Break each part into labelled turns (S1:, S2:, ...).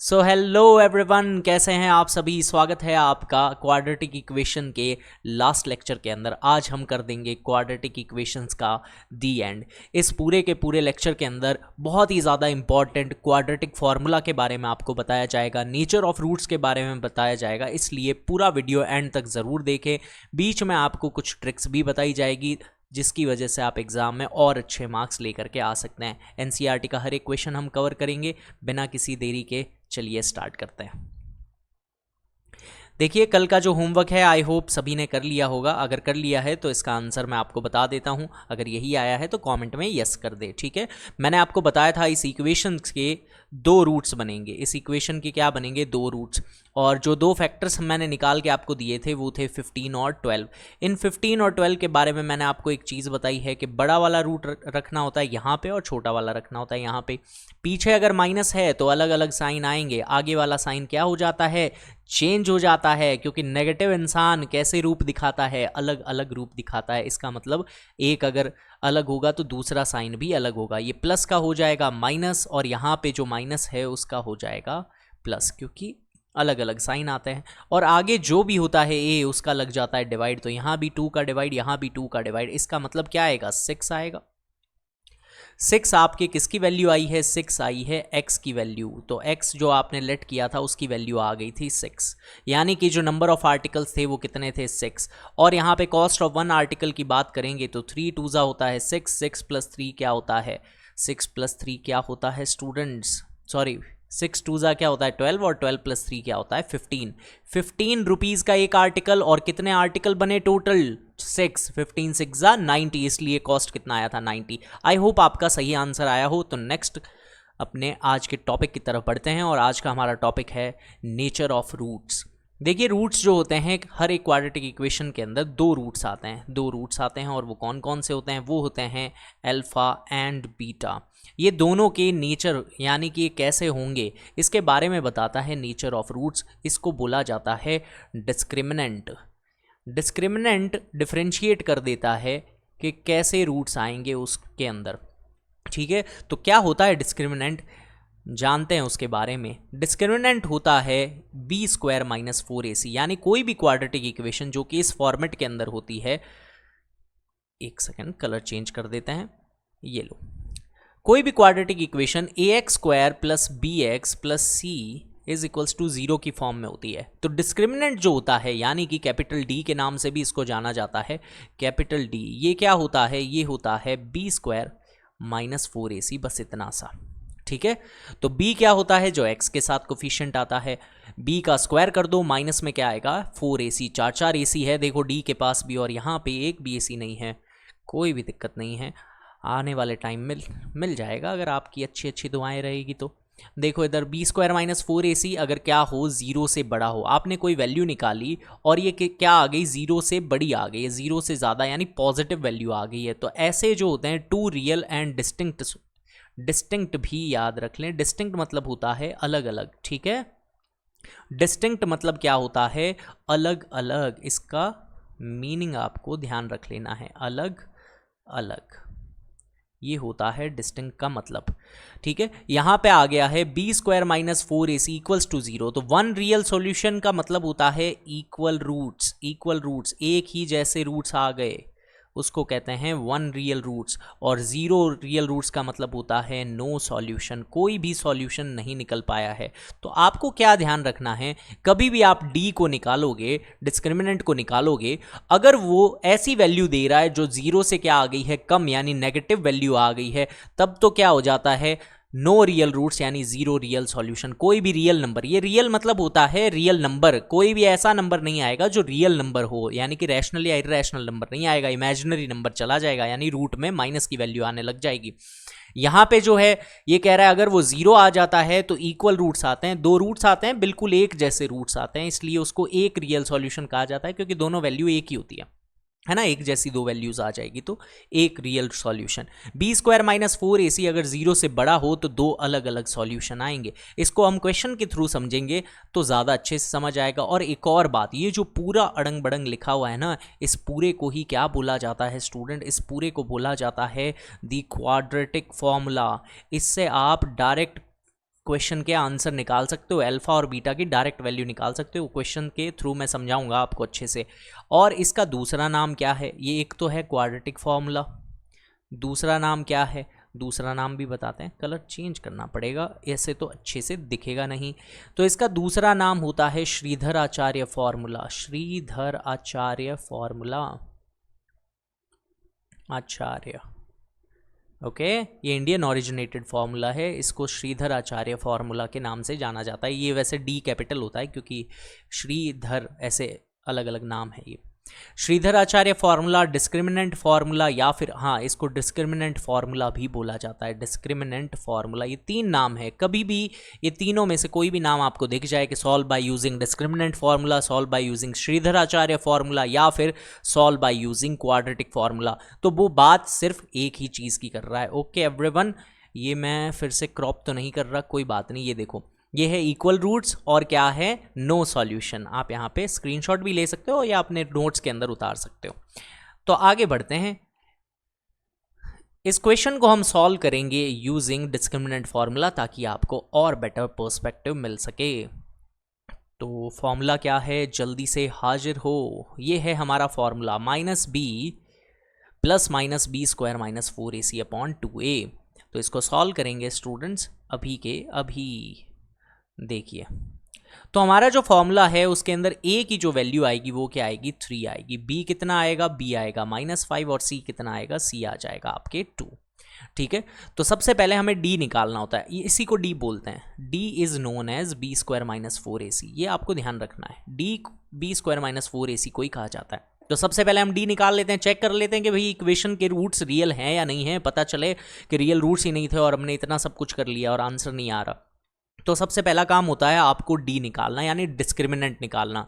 S1: So hello everyone, कैसे हैं आप सभी। स्वागत है आपका क्वाड्रेटिक इक्वेशन के लास्ट लेक्चर के अंदर। आज हम कर देंगे क्वाड्रेटिक इक्वेशंस का दी एंड। इस पूरे के पूरे लेक्चर के अंदर बहुत ही ज़्यादा इंपॉर्टेंट क्वाड्रेटिक फार्मूला के बारे में आपको बताया जाएगा, नेचर ऑफ रूट्स के बारे में बताया जाएगा, इसलिए पूरा वीडियो एंड तक ज़रूर देखें। बीच में आपको कुछ ट्रिक्स भी बताई जाएगी जिसकी वजह से आप एग्ज़ाम में और अच्छे मार्क्स लेकर के आ सकते हैं। एनसीईआरटी का हर एक क्वेश्चन हम कवर करेंगे बिना किसी देरी के। चलिए स्टार्ट करते हैं। देखिए, कल का जो होमवर्क है आई होप सभी ने कर लिया होगा। अगर कर लिया है तो इसका आंसर मैं आपको बता देता हूं। अगर यही आया है तो कमेंट में यस कर दे, ठीक है। मैंने आपको बताया था इस इक्वेशन के दो रूट्स बनेंगे। इस इक्वेशन के क्या बनेंगे? दो रूट्स। और जो दो फैक्टर्स मैंने निकाल के आपको दिए थे वो थे 15 और 12। इन 15 और 12 के बारे में मैंने आपको एक चीज़ बताई है कि बड़ा वाला रूट रखना होता है यहाँ पे और छोटा वाला रखना होता है यहाँ पे। पीछे अगर माइनस है तो अलग अलग साइन आएंगे, आगे वाला साइन क्या हो जाता है? चेंज हो जाता है, क्योंकि नेगेटिव इंसान कैसे रूप दिखाता है? अलग अलग रूप दिखाता है। इसका मतलब एक अगर अलग होगा तो दूसरा साइन भी अलग होगा। ये प्लस का हो जाएगा माइनस, और यहाँ पे जो माइनस है उसका हो जाएगा प्लस, क्योंकि अलग अलग साइन आते हैं। और आगे जो भी होता है ए, उसका लग जाता है डिवाइड। तो यहाँ भी 2 का डिवाइड, यहाँ भी 2 का डिवाइड। इसका मतलब क्या आएगा? 6 आएगा। 6 आपके किसकी वैल्यू आई है? 6 आई है x की वैल्यू। तो x जो आपने लेट किया था उसकी वैल्यू आ गई थी 6, यानी कि जो नंबर ऑफ आर्टिकल्स थे वो कितने थे? 6। और यहाँ पे कॉस्ट ऑफ वन आर्टिकल की बात करेंगे तो 3 2 होता है 6, 6 + 3 क्या होता है? 6 + 3 क्या होता है स्टूडेंट्स? सॉरी, 6 2 क्या होता है? 12, और 12 + 3 क्या होता है? 15। 15 रुपीज़ का एक आर्टिकल। और कितने आर्टिकल बने टोटल? 6। 15 6 90, इसलिए कॉस्ट कितना आया था? 90। आई होप आपका सही आंसर आया हो। तो नेक्स्ट अपने आज के टॉपिक की तरफ बढ़ते हैं, और आज का हमारा टॉपिक है नेचर ऑफ रूट्स। देखिए, रूट्स जो होते हैं, हर एक क्वाड्रेटिक इक्वेशन के अंदर दो रूट्स आते हैं। दो रूट्स आते हैं, और वो कौन कौन से होते हैं? वो होते हैं अल्फ़ा एंड बीटा। ये दोनों के नेचर, यानी कि कैसे होंगे, इसके बारे में बताता है नेचर ऑफ रूट्स। इसको बोला जाता है डिस्क्रिमिनेंट। डिस्क्रिमिनेंट डिफरेंशिएट कर देता है कि कैसे रूट्स आएंगे उसके अंदर, ठीक है। तो क्या होता है डिस्क्रिमिनेंट, जानते हैं उसके बारे में। डिस्क्रिमिनेंट होता है b² - 4ac, यानी कोई भी क्वाड्रेटिक इक्वेशन जो कि इस फॉर्मेट के अंदर होती है। एक सेकेंड, कलर चेंज कर देते हैं। ये लो, कोई भी quadratic equation ax² + bx + c = 0 की फॉर्म में होती है। तो डिस्क्रिमिनेंट जो होता है, यानी कि कैपिटल D के नाम से भी इसको जाना जाता है, कैपिटल D, ये क्या होता है? ये होता है b² - 4ac, बस इतना सा, ठीक है। तो b क्या होता है? जो x के साथ कोफिशिएंट आता है। b का स्क्वायर कर दो, माइनस में क्या आएगा? 4ac। 4 ac है देखो d के पास भी, और यहाँ पे एक भी ac नहीं है। कोई भी दिक्कत नहीं है, आने वाले टाइम में मिल जाएगा अगर आपकी अच्छी अच्छी दुआएं रहेगी तो। देखो इधर b² - 4ac अगर क्या हो? 0 से बड़ा हो। आपने कोई वैल्यू निकाली और ये क्या आ गई? 0 से बड़ी आ गई है, 0 से ज़्यादा, यानी पॉजिटिव वैल्यू आ गई है। तो ऐसे जो होते हैं two real and distinct, distinct भी याद रख लें। डिस्टिंक्ट मतलब होता है अलग अलग, ठीक है। डिस्टिंक्ट मतलब क्या होता है? अलग अलग। इसका मीनिंग आपको ध्यान रख लेना है, अलग अलग, ये होता है डिस्टिंक्ट का मतलब, ठीक है। यहां पे आ गया है b² - 4ac = 0। तो वन रियल सॉल्यूशन का मतलब होता है इक्वल रूट्स। इक्वल रूट्स, एक ही जैसे रूट्स आ गए, उसको कहते हैं वन रियल रूट्स। और 0 रियल रूट्स का मतलब होता है नो सॉल्यूशन, कोई भी सॉल्यूशन नहीं निकल पाया है। तो आपको क्या ध्यान रखना है, कभी भी आप d को निकालोगे, डिस्क्रिमिनेंट को निकालोगे, अगर वो ऐसी वैल्यू दे रहा है जो 0 से क्या आ गई है? कम, यानी नेगेटिव वैल्यू आ गई है, तब तो क्या हो जाता है? नो रियल रूट्स, यानी 0 रियल सॉल्यूशन। कोई भी रियल नंबर, ये रियल मतलब होता है रियल नंबर, कोई भी ऐसा नंबर नहीं आएगा जो रियल नंबर हो, यानी कि रैशनल या इरैशनल नंबर नहीं आएगा। इमेजिनरी नंबर चला जाएगा, यानी रूट में माइनस की वैल्यू आने लग जाएगी। यहाँ पे जो है ये कह रहा है अगर वो 0 आ जाता है तो इक्वल रूट्स आते हैं। दो रूट्स आते हैं, बिल्कुल एक जैसे रूट्स आते हैं, इसलिए उसको एक रियल सॉल्यूशन कहा जाता है, क्योंकि दोनों वैल्यू एक ही होती है ना, एक जैसी दो वैल्यूज आ जाएगी तो एक रियल सॉल्यूशन। b² - 4ac अगर 0 से बड़ा हो तो दो अलग अलग सॉल्यूशन आएंगे। इसको हम क्वेश्चन के थ्रू समझेंगे तो ज़्यादा अच्छे से समझ आएगा। और एक और बात, ये जो पूरा अड़ंग बड़ंग लिखा हुआ है ना, इस पूरे को ही क्या बोला जाता है स्टूडेंट? इस पूरे को बोला जाता है द क्वाड्रेटिक फॉर्मूला। इससे आप डायरेक्ट क्वेश्चन के आंसर निकाल सकते हो, अल्फा और बीटा की डायरेक्ट वैल्यू निकाल सकते हो। क्वेश्चन के थ्रू मैं समझाऊंगा आपको अच्छे से। और इसका दूसरा नाम क्या है, ये एक तो है क्वाड्रेटिक फॉर्मूला, दूसरा नाम क्या है, दूसरा नाम भी बताते हैं, कलर चेंज करना पड़ेगा, ऐसे तो अच्छे से दिखेगा नहीं। तो इसका दूसरा नाम होता है श्रीधर आचार्य फॉर्मूला, श्रीधर आचार्य फॉर्मूला, आचार्य, ओके ये इंडियन ओरिजिनेटेड फार्मूला है, इसको श्रीधर आचार्य फार्मूला के नाम से जाना जाता है। ये वैसे डी कैपिटल होता है क्योंकि श्रीधर ऐसे अलग अलग नाम है ये। Shridhar Acharya formula, discriminant formula, या फिर हाँ इसको डिस्क्रिमिनेंट फार्मूला भी बोला जाता है, डिस्क्रिमिनेंट फार्मूला। ये तीन नाम है, कभी भी ये तीनों में से कोई भी नाम आपको दिख जाए कि solve by using discriminant formula, solve by using Shridhar Acharya formula, या फिर solve by using quadratic formula, तो वो बात सिर्फ एक ही चीज़ की कर रहा है। ओके एवरीवन, ये मैं फिर से क्रॉप तो नहीं कर रहा, कोई बात नहीं। ये देखो ये है इक्वल रूट्स और क्या है, नो सॉल्यूशन। आप यहाँ पे स्क्रीनशॉट भी ले सकते हो या अपने नोट्स के अंदर उतार सकते हो। तो आगे बढ़ते हैं, इस क्वेश्चन को हम सॉल्व करेंगे यूजिंग डिस्क्रिमिनेंट फार्मूला ताकि आपको और बेटर पर्सपेक्टिव मिल सके। तो फॉर्मूला क्या है, जल्दी से हाजिर हो। ये है हमारा formula -b plus -b square minus 4ac upon 2a। तो इसको सॉल्व करेंगे स्टूडेंट्स अभी के अभी। देखिए तो हमारा जो फॉर्मूला है उसके अंदर a की जो वैल्यू आएगी वो क्या आएगी, 3 आएगी। b कितना आएगा, b आएगा -5 और c कितना आएगा, c आ जाएगा आपके 2। ठीक है, तो सबसे पहले हमें d निकालना होता है, इसी को d बोलते हैं। d is known as b square minus 4ac, ये आपको ध्यान रखना है, d b square minus 4ac को ही कहा जाता है। तो सबसे पहले हम d निकाल लेते हैं, चेक कर लेते हैं कि भाई इक्वेशन के रूट्स रियल हैं या नहीं है। पता चले कि रियल रूट्स ही नहीं थे और हमने इतना सब कुछ कर लिया और आंसर नहीं आ रहा। तो सबसे पहला काम होता है आपको d निकालना, यानी डिस्क्रिमिनेंट निकालना।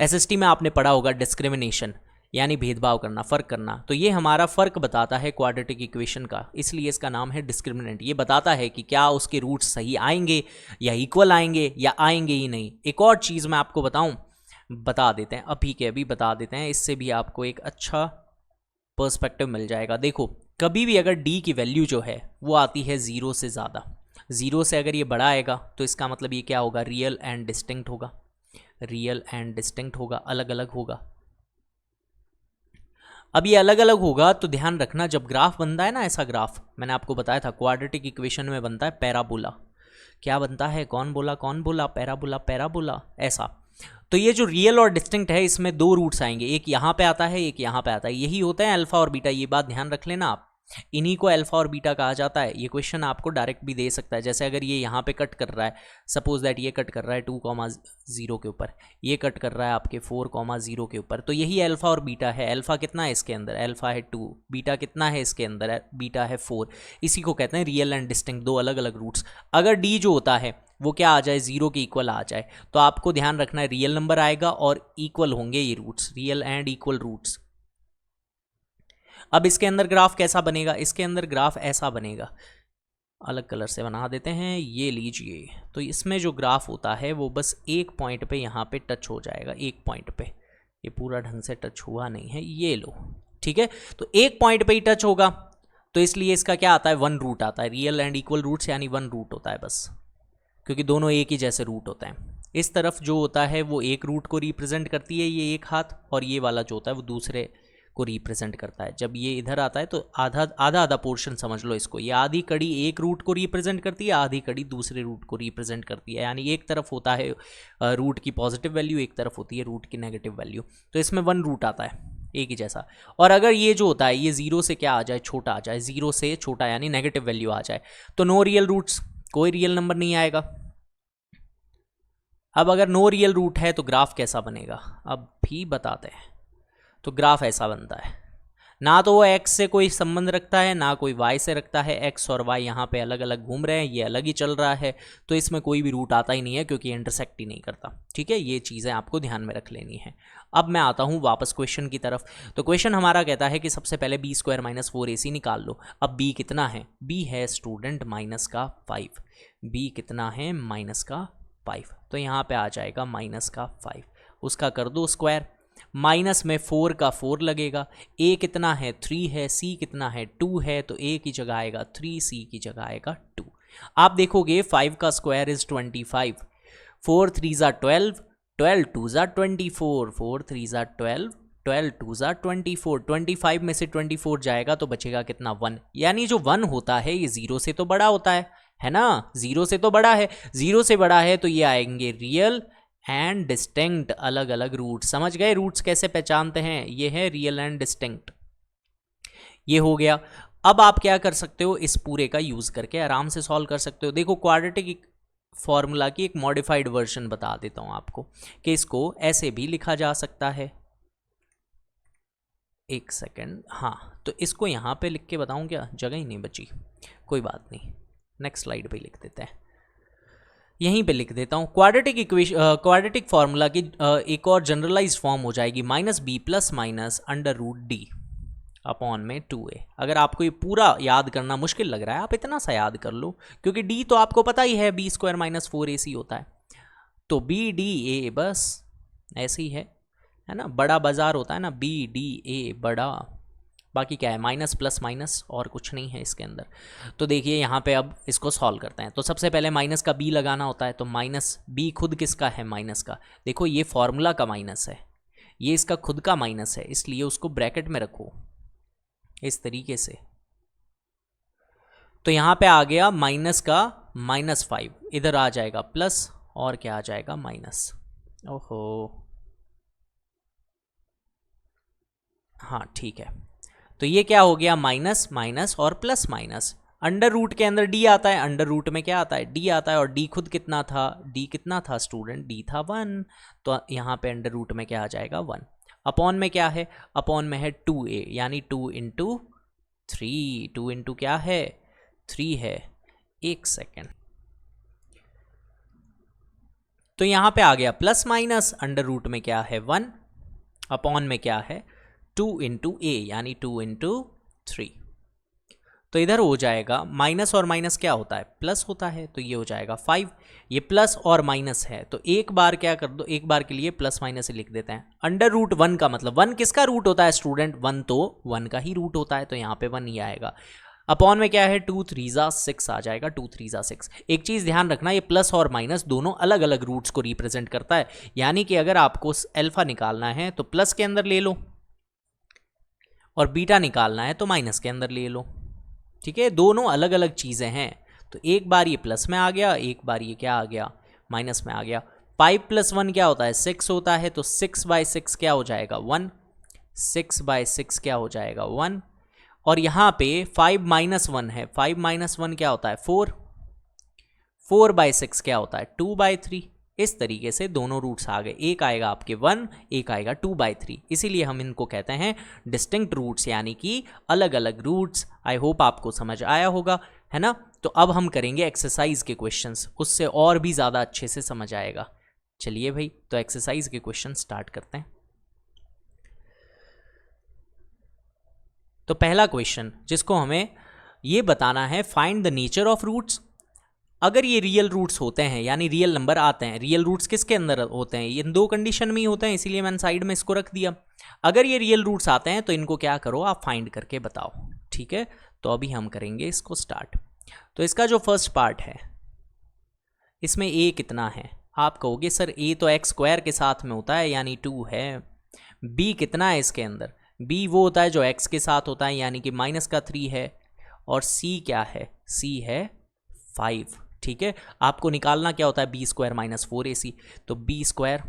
S1: एसएसटी में आपने पढ़ा होगा डिस्क्रिमिनेशन, यानी भेदभाव करना, फ़र्क करना। तो ये हमारा फ़र्क बताता है क्वाड्रेटिक इक्वेशन का, इसलिए इसका नाम है डिस्क्रिमिनेंट। ये बताता है कि क्या उसके रूट्स सही आएंगे या इक्वल आएंगे या आएंगे ही नहीं। एक और चीज़ मैं आपको बताऊं, बता देते हैं अभी के अभी बता देते हैं, इससे भी आपको एक अच्छा पर्सपेक्टिव मिल जाएगा। देखो कभी भी अगर d की वैल्यू जो है वो आती है 0 से ज़्यादा, 0 से अगर ये बड़ा आएगा तो इसका मतलब ये क्या होगा, रियल एंड डिस्टिंक्ट होगा, रियल एंड डिस्टिंक्ट होगा, अलग अलग होगा। अब ये अलग अलग होगा तो ध्यान रखना, जब ग्राफ बनता है ना, ऐसा ग्राफ मैंने आपको बताया था क्वाड्रेटिक इक्वेशन में बनता है पैराबोला। क्या बनता है, कौन बोला, पैराबोला, पैराबोला ऐसा। तो ये जो रियल और डिस्टिंक्ट है इसमें दो रूट्स आएंगे, एक यहाँ पे आता है, एक यहाँ पे आता है, यही होता है अल्फा और बीटा। ये बात ध्यान रख लेना आप, इन्हीं को अल्फा और बीटा कहा जाता है। ये क्वेश्चन आपको डायरेक्ट भी दे सकता है, जैसे अगर ये यहाँ पे कट कर रहा है, सपोज दैट ये कट कर रहा है 2,0 के ऊपर, ये कट कर रहा है आपके 4,0 के ऊपर, तो यही अल्फा और बीटा है। अल्फा कितना है इसके अंदर, अल्फा है 2, बीटा कितना है इसके अंदर, बीटा है 4। इसी को कहते हैं रियल एंड डिस्टिंक्ट, दो अलग अलग रूट्स। अगर डी जो होता है वो क्या आ जाए, 0 के इक्वल आ जाए, तो आपको ध्यान रखना है रियल नंबर आएगा और इक्वल होंगे ये roots, real and equal roots. अब इसके अंदर ग्राफ कैसा बनेगा, इसके अंदर ग्राफ ऐसा बनेगा, अलग कलर से बना देते हैं, ये लीजिए। तो इसमें जो ग्राफ होता है वो बस एक पॉइंट पे यहाँ पे टच हो जाएगा, एक पॉइंट पे, ये पूरा ढंग से टच हुआ नहीं है, ये लो, ठीक है। तो एक पॉइंट पे ही टच होगा, तो इसलिए इसका क्या आता है, 1 रूट आता है, रियल एंड इक्वल रूट्स यानी 1 रूट होता है बस, क्योंकि दोनों एक ही जैसे रूट होते हैं। इस तरफ जो होता है वो एक रूट को रिप्रेजेंट करती है ये एक हाथ, और ये वाला जो होता है वो दूसरे को रिप्रेजेंट करता है। जब ये इधर आता है तो आधा आधा पोर्शन समझ लो इसको, ये आधी कड़ी एक रूट को रिप्रेजेंट करती है, आधी कड़ी दूसरे रूट को रिप्रेजेंट करती है। यानी एक तरफ होता है रूट की पॉजिटिव वैल्यू, एक तरफ होती है रूट की नेगेटिव वैल्यू। तो इसमें 1 रूट आता है एक ही जैसा। और अगर ये जो होता है ये 0 से क्या आ जाए, छोटा आ जाए, 0 से छोटा यानी नेगेटिव वैल्यू आ जाए, तो नो रियल रूट्स, कोई रियल नंबर नहीं आएगा। अब अगर नो रियल रूट है तो ग्राफ कैसा बनेगा, अब भी बताते हैं। तो ग्राफ ऐसा बनता है, ना तो वो x से कोई संबंध रखता है ना कोई y से रखता है, x और y यहाँ पे अलग अलग घूम रहे हैं, ये अलग ही चल रहा है, तो इसमें कोई भी रूट आता ही नहीं है क्योंकि इंटरसेक्ट ही नहीं करता। ठीक है, ये चीज़ें आपको ध्यान में रख लेनी है। अब मैं आता हूँ वापस क्वेश्चन की तरफ। तो क्वेश्चन हमारा कहता है कि सबसे पहले b स्क्वायर माइनस 4ac निकाल लो। अब b कितना है, b है स्टूडेंट -5, b कितना है -5, तो यहाँ पे आ जाएगा -5, उसका कर दो स्क्वायर, माइनस में 4 का 4 लगेगा, a कितना है 3 है, c कितना है 2 है, तो a की जगह आएगा 3, c की जगह आएगा 2। आप देखोगे 5 का स्क्वायर इज 25, 4 3 ज़ा 12, 12 2 ज़ा 24, 4 3 ज़ा 12, 12 2 ज़ा 24, 25 में से 24 जाएगा तो बचेगा कितना 1, यानी जो 1 होता है ये 0 से तो बड़ा होता है ना, 0 से तो बड़ा है, 0 से बड़ा है तो ये आएंगे रियल एंड डिस्टिंक्ट अलग अलग रूट्स। समझ गए रूट्स कैसे पहचानते हैं, ये है रियल एंड डिस्टिंक्ट। ये हो गया। अब आप क्या कर सकते हो, इस पूरे का यूज करके आराम से सॉल्व कर सकते हो। देखो क्वाड्रेटिक फॉर्मूला की एक मॉडिफाइड वर्जन बता देता हूं आपको कि इसको ऐसे भी लिखा जा सकता है। एक सेकेंड, हाँ तो इसको यहाँ पे लिख के बताऊं क्या, जगह ही नहीं बची, कोई बात नहीं, नेक्स्ट स्लाइड पे लिख देते हैं, यहीं पे लिख देता हूँ। क्वाड्रेटिक फार्मूला की एक और जनरलाइज फॉर्म हो जाएगी -b plus minus under root D upon में 2a। अगर आपको ये पूरा याद करना मुश्किल लग रहा है, आप इतना सा याद कर लो, क्योंकि d तो आपको पता ही है b स्क्वायर माइनस 4ac होता है, तो b d a बस ऐसे ही है ना, बड़ा बाजार होता है ना, b d a बड़ा, बाकी क्या है माइनस प्लस माइनस, और कुछ नहीं है इसके अंदर। तो देखिए यहाँ पे अब इसको सॉल्व करते हैं। तो सबसे पहले माइनस का b लगाना होता है, तो माइनस b खुद किसका है, माइनस का। देखो ये फॉर्मूला का माइनस है, ये इसका खुद का माइनस है, इसलिए उसको ब्रैकेट में रखो इस तरीके से। तो यहाँ पे आ गया माइनस का -5, इधर आ जाएगा प्लस, और क्या आ जाएगा माइनस। ओहो हाँ ठीक है, तो ये क्या हो गया माइनस माइनस और प्लस माइनस। अंडर रूट के अंदर डी आता है, अंडर रूट में क्या आता है, डी आता है, और डी खुद कितना था, डी कितना था स्टूडेंट, डी था 1, तो यहाँ पे अंडर रूट में क्या आ जाएगा 1। अपॉन में क्या है, अपॉन में है 2a, यानी 2 इंटू 3, 2 इंटू क्या है 3 है। एक सेकेंड, तो यहाँ पे आ गया प्लस माइनस, अंडर रूट में क्या है 1, अपॉन में क्या है 2 इंटू ए, यानी 2 इंटू 3। तो इधर हो जाएगा माइनस और माइनस क्या होता है, प्लस होता है, तो ये हो जाएगा 5। ये प्लस और माइनस है, तो एक बार क्या कर दो, एक बार के लिए प्लस माइनस लिख देते हैं। अंडर रूट 1 का मतलब 1 किसका रूट होता है स्टूडेंट, 1 तो 1 का ही रूट होता है, तो यहाँ पे 1 ही आएगा। अपॉन में क्या है 2 3 ज़ा 6 आ जाएगा, 2 3 ज़ा 6। एक चीज़ ध्यान रखना, ये प्लस और माइनस दोनों अलग अलग रूट्स को रिप्रेजेंट करता है, यानी कि अगर आपको अल्फा निकालना है तो प्लस के अंदर ले लो, और बीटा निकालना है तो माइनस के अंदर ले लो, ठीक है, दोनों अलग अलग चीज़ें हैं। तो एक बार ये प्लस में आ गया, एक बार ये क्या आ गया माइनस में आ गया। 5 + 1 क्या होता है 6 होता है, तो 6/6 क्या हो जाएगा 1, 6/6 क्या हो जाएगा 1। और यहाँ पे 5 - 1 है, 5 - 1 क्या होता है 4, 4/6 क्या होता है 2/3। इस तरीके से दोनों रूट्स आ गए, एक आएगा आपके 1, एक आएगा 2/3, इसीलिए हम इनको कहते हैं डिस्टिंक्ट रूट्स, यानी कि अलग अलग रूट्स। आई होप आपको समझ आया होगा, है ना। तो अब हम करेंगे एक्सरसाइज के क्वेश्चंस, उससे और भी ज़्यादा अच्छे से समझ आएगा। चलिए भाई, तो एक्सरसाइज के क्वेश्चन स्टार्ट करते हैं। तो पहला क्वेश्चन जिसको हमें ये बताना है, find the nature of roots. अगर ये रियल रूट्स होते हैं, यानी रियल नंबर आते हैं, रियल रूट्स किसके अंदर होते हैं, ये दो कंडीशन में ही होते हैं, इसीलिए मैंने साइड में इसको रख दिया। अगर ये रियल रूट्स आते हैं तो इनको क्या करो, आप फाइंड करके बताओ, ठीक है। तो अभी हम करेंगे इसको स्टार्ट। तो इसका जो फर्स्ट पार्ट है, इसमें a कितना है, आप कहोगे सर a तो x स्क्वायर के साथ में होता है, यानी 2 है। b कितना है इसके अंदर, b वो होता है जो x के साथ होता है, यानी कि -3 है। और c क्या है, c है 5, ठीक है। आपको निकालना क्या होता है b स्क्वायर माइनस 4ac, तो b स्क्वायर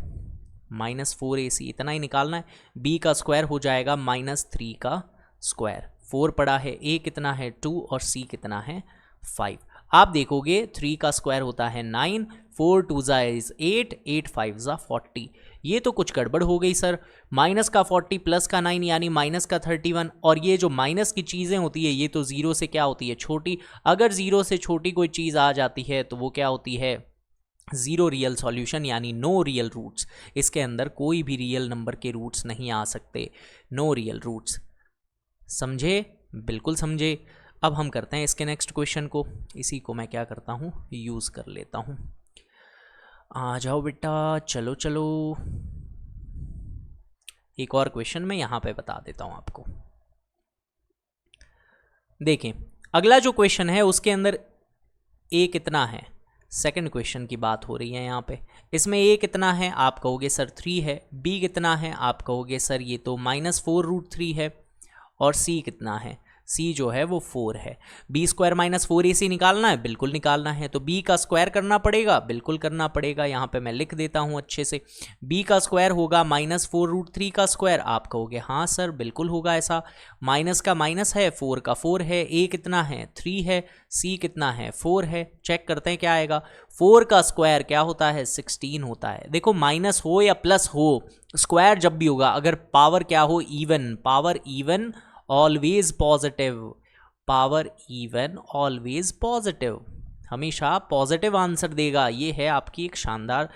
S1: माइनस 4ac इतना ही निकालना है। b का स्क्वायर हो जाएगा -3 का स्क्वायर, 4 पड़ा है, a कितना है 2 और c कितना है 5। आप देखोगे 3 का स्क्वायर होता है 9, 4 2 ज़ा इज 8, 8 5 ज़ा 40। ये तो कुछ गड़बड़ हो गई सर, माइनस का 40 प्लस का 9 यानी माइनस का 31, और ये जो माइनस की चीज़ें होती है ये तो ज़ीरो से क्या होती है छोटी। अगर ज़ीरो से छोटी कोई चीज़ आ जाती है तो वो क्या होती है ज़ीरो रियल सॉल्यूशन, यानी नो रियल रूट्स। इसके अंदर कोई भी रियल नंबर के रूट्स नहीं आ सकते, नो रियल रूट्स। समझे, बिल्कुल समझे। अब हम करते हैं इसके नेक्स्ट क्वेश्चन को, इसी को मैं क्या करता हूँ यूज़ कर लेता हूँ। आ जाओ बेटा, चलो चलो, एक और क्वेश्चन मैं यहाँ पे बता देता हूँ आपको। देखें, अगला जो क्वेश्चन है उसके अंदर ए कितना है, सेकंड क्वेश्चन की बात हो रही है यहाँ पे। इसमें ए कितना है, आप कहोगे सर 3 है। बी कितना है, आप कहोगे सर ये तो -4√3 है। और सी कितना है, सी जो है वो 4 है। बी स्क्वायर -4ac निकालना है, बिल्कुल निकालना है। तो बी का स्क्वायर करना पड़ेगा, बिल्कुल करना पड़ेगा। यहाँ पे मैं लिख देता हूँ अच्छे से, बी का स्क्वायर होगा -4√3 का स्क्वायर। आप कहोगे हाँ सर बिल्कुल होगा ऐसा, माइनस का माइनस है, 4 का 4 है। ए कितना है, 3 है। सी कितना है, 4 है। चेक करते हैं क्या आएगा। 4 का स्क्वायर क्या होता है, 16 होता है। देखो माइनस हो या प्लस हो, स्क्वायर जब भी होगा, अगर पावर क्या हो, even, power even always positive, power even always positive, हमेशा पॉजिटिव आंसर देगा। ये है आपकी एक शानदार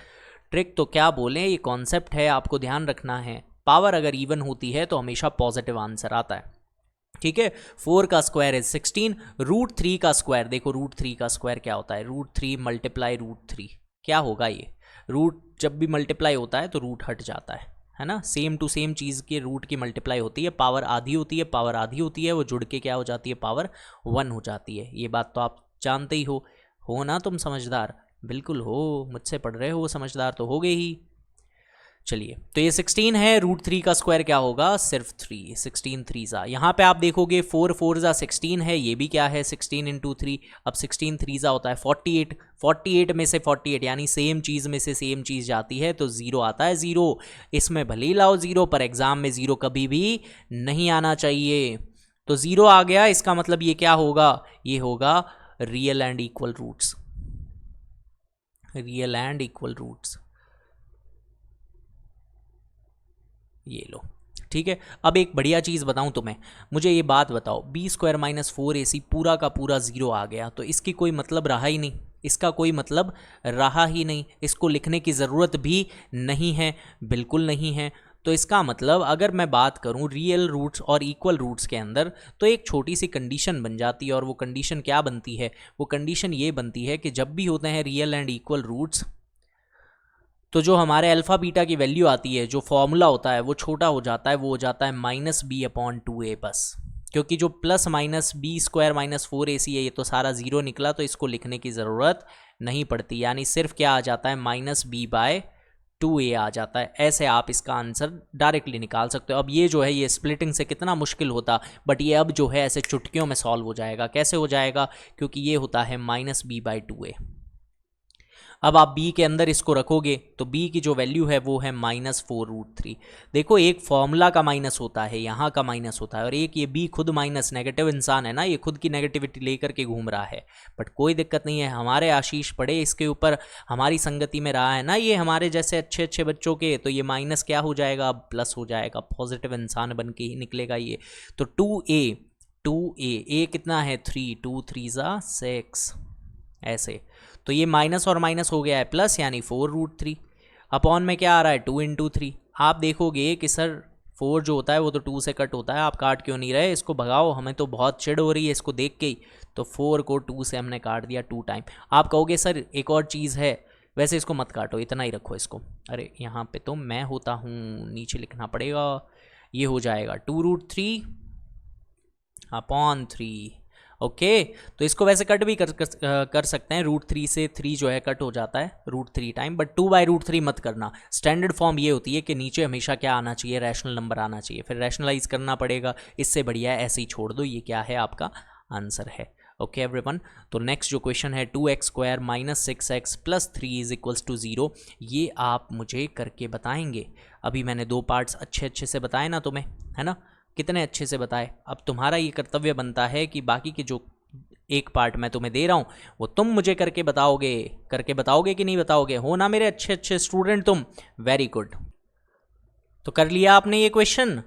S1: ट्रिक। तो क्या बोलें, ये कॉन्सेप्ट है, आपको ध्यान रखना है। पावर अगर इवन होती है तो हमेशा पॉजिटिव आंसर आता है, ठीक है। 4 का स्क्वायर है 16, √3 का स्क्वायर, देखो √3 का स्क्वायर क्या होता है, √3 मल्टीप्लाई √3 क्या होगा ये। रूट जब भी मल्टीप्लाई होता है तो रूट हट जाता है ना। सेम टू सेम चीज़ के रूट की मल्टीप्लाई होती है, पावर आधी होती है, पावर आधी होती है, वो जुड़ के क्या हो जाती है, पावर 1 हो जाती है। ये बात तो आप जानते ही हो ना तुम समझदार, बिल्कुल हो, मुझसे पढ़ रहे हो, समझदार तो हो गए ही। चलिए, तो ये 16 है, √3 का स्क्वायर क्या होगा, सिर्फ 3, 16 3 ज़ा। यहाँ पे आप देखोगे 4 4 ज़ा 16 है, ये भी क्या है 16 × 3। अब 16 3 ज़ा होता है 48, 48 में से 48 यानी सेम चीज़ में से सेम चीज़ जाती है तो 0 आता है। 0 इसमें भले ही लाओ 0, पर एग्जाम में 0 कभी भी नहीं आना चाहिए। तो 0 आ गया, इसका मतलब ये क्या होगा, ये होगा real and equal roots, real and equal roots. ये लो, ठीक है। अब एक बढ़िया चीज़ बताऊं तुम्हें, मुझे ये बात बताओ, बी स्क्वायर -4ac पूरा का पूरा 0 आ गया तो इसकी कोई मतलब रहा ही नहीं, इसका कोई मतलब रहा ही नहीं, इसको लिखने की ज़रूरत भी नहीं है, बिल्कुल नहीं है। तो इसका मतलब अगर मैं बात करूं रियल रूट्स और इक्वल रूट्स के अंदर, तो एक छोटी सी कंडीशन बन जाती है। और वो कंडीशन क्या बनती है, वो कंडीशन ये बनती है कि जब भी होते हैं रियल एंड इक्वल रूट्स, तो जो हमारे अल्फ़ा बीटा की वैल्यू आती है, जो फॉर्मूला होता है वो छोटा हो जाता है, वो हो जाता है -b/2a बस। क्योंकि जो plus minus B square -4ac है, ये तो सारा 0 निकला, तो इसको लिखने की ज़रूरत नहीं पड़ती, यानी सिर्फ क्या आ जाता है -b/2a आ जाता है। ऐसे आप इसका आंसर डायरेक्टली निकाल सकते हो। अब ये जो है ये स्प्लिटिंग से कितना मुश्किल होता, बट ये अब जो है ऐसे चुटकियों में सॉल्व हो जाएगा। कैसे हो जाएगा, क्योंकि ये होता है -b/2a। अब आप b के अंदर इसको रखोगे तो b की जो वैल्यू है वो है -4√3। देखो एक फॉर्मूला का माइनस होता है, यहाँ का माइनस होता है, और एक ये b खुद माइनस, नेगेटिव इंसान है ना, ये खुद की नेगेटिविटी लेकर के घूम रहा है। बट कोई दिक्कत नहीं है, हमारे आशीष पड़े इसके ऊपर, हमारी संगति में रहा है ना ये, हमारे जैसे अच्छे अच्छे बच्चों के, तो ये माइनस क्या हो जाएगा, अब प्लस हो जाएगा, पॉजिटिव इंसान बन के ही निकलेगा ये। तो 2a a कितना है 3, 2 3 ज़ा 6 ऐसे। तो ये माइनस और माइनस हो गया है प्लस, यानी 4√3 अपॉन में क्या आ रहा है 2 × 3। आप देखोगे कि सर 4 जो होता है वो तो 2 से कट होता है, आप काट क्यों नहीं रहे, इसको भगाओ, हमें तो बहुत चिढ़ हो रही है इसको देख के ही। तो 4 को 2 से हमने काट दिया 2 टाइम। आप कहोगे सर एक और चीज़ है, वैसे इसको मत काटो, इतना ही रखो इसको। अरे यहाँ पे तो मैं होता हूँ, नीचे लिखना पड़ेगा, ये हो जाएगा 2√3/3। ओके, तो इसको वैसे कट भी कर सकते हैं, √3 से 3 जो है कट हो जाता है √3 टाइम, बट 2/√3 मत करना। स्टैंडर्ड फॉर्म ये होती है कि नीचे हमेशा क्या आना चाहिए, रैशनल नंबर आना चाहिए, फिर रैशनलाइज करना पड़ेगा। इससे बढ़िया ऐसे ही छोड़ दो, ये क्या है आपका आंसर है। ओके एवरीवन, तो नेक्स्ट जो क्वेश्चन है 2x² - 6x + 3 = 0, ये आप मुझे करके बताएंगे। अभी मैंने 2 पार्ट्स अच्छे से बताए ना तुम्हें, है ना, कितने अच्छे से बताए। अब तुम्हारा ये कर्तव्य बनता है कि बाकी के जो एक पार्ट मैं तुम्हें दे रहा हूँ वो तुम मुझे करके बताओगे कि नहीं बताओगे, हो ना मेरे अच्छे स्टूडेंट तुम, वेरी गुड। तो कर लिया आपने ये क्वेश्चन,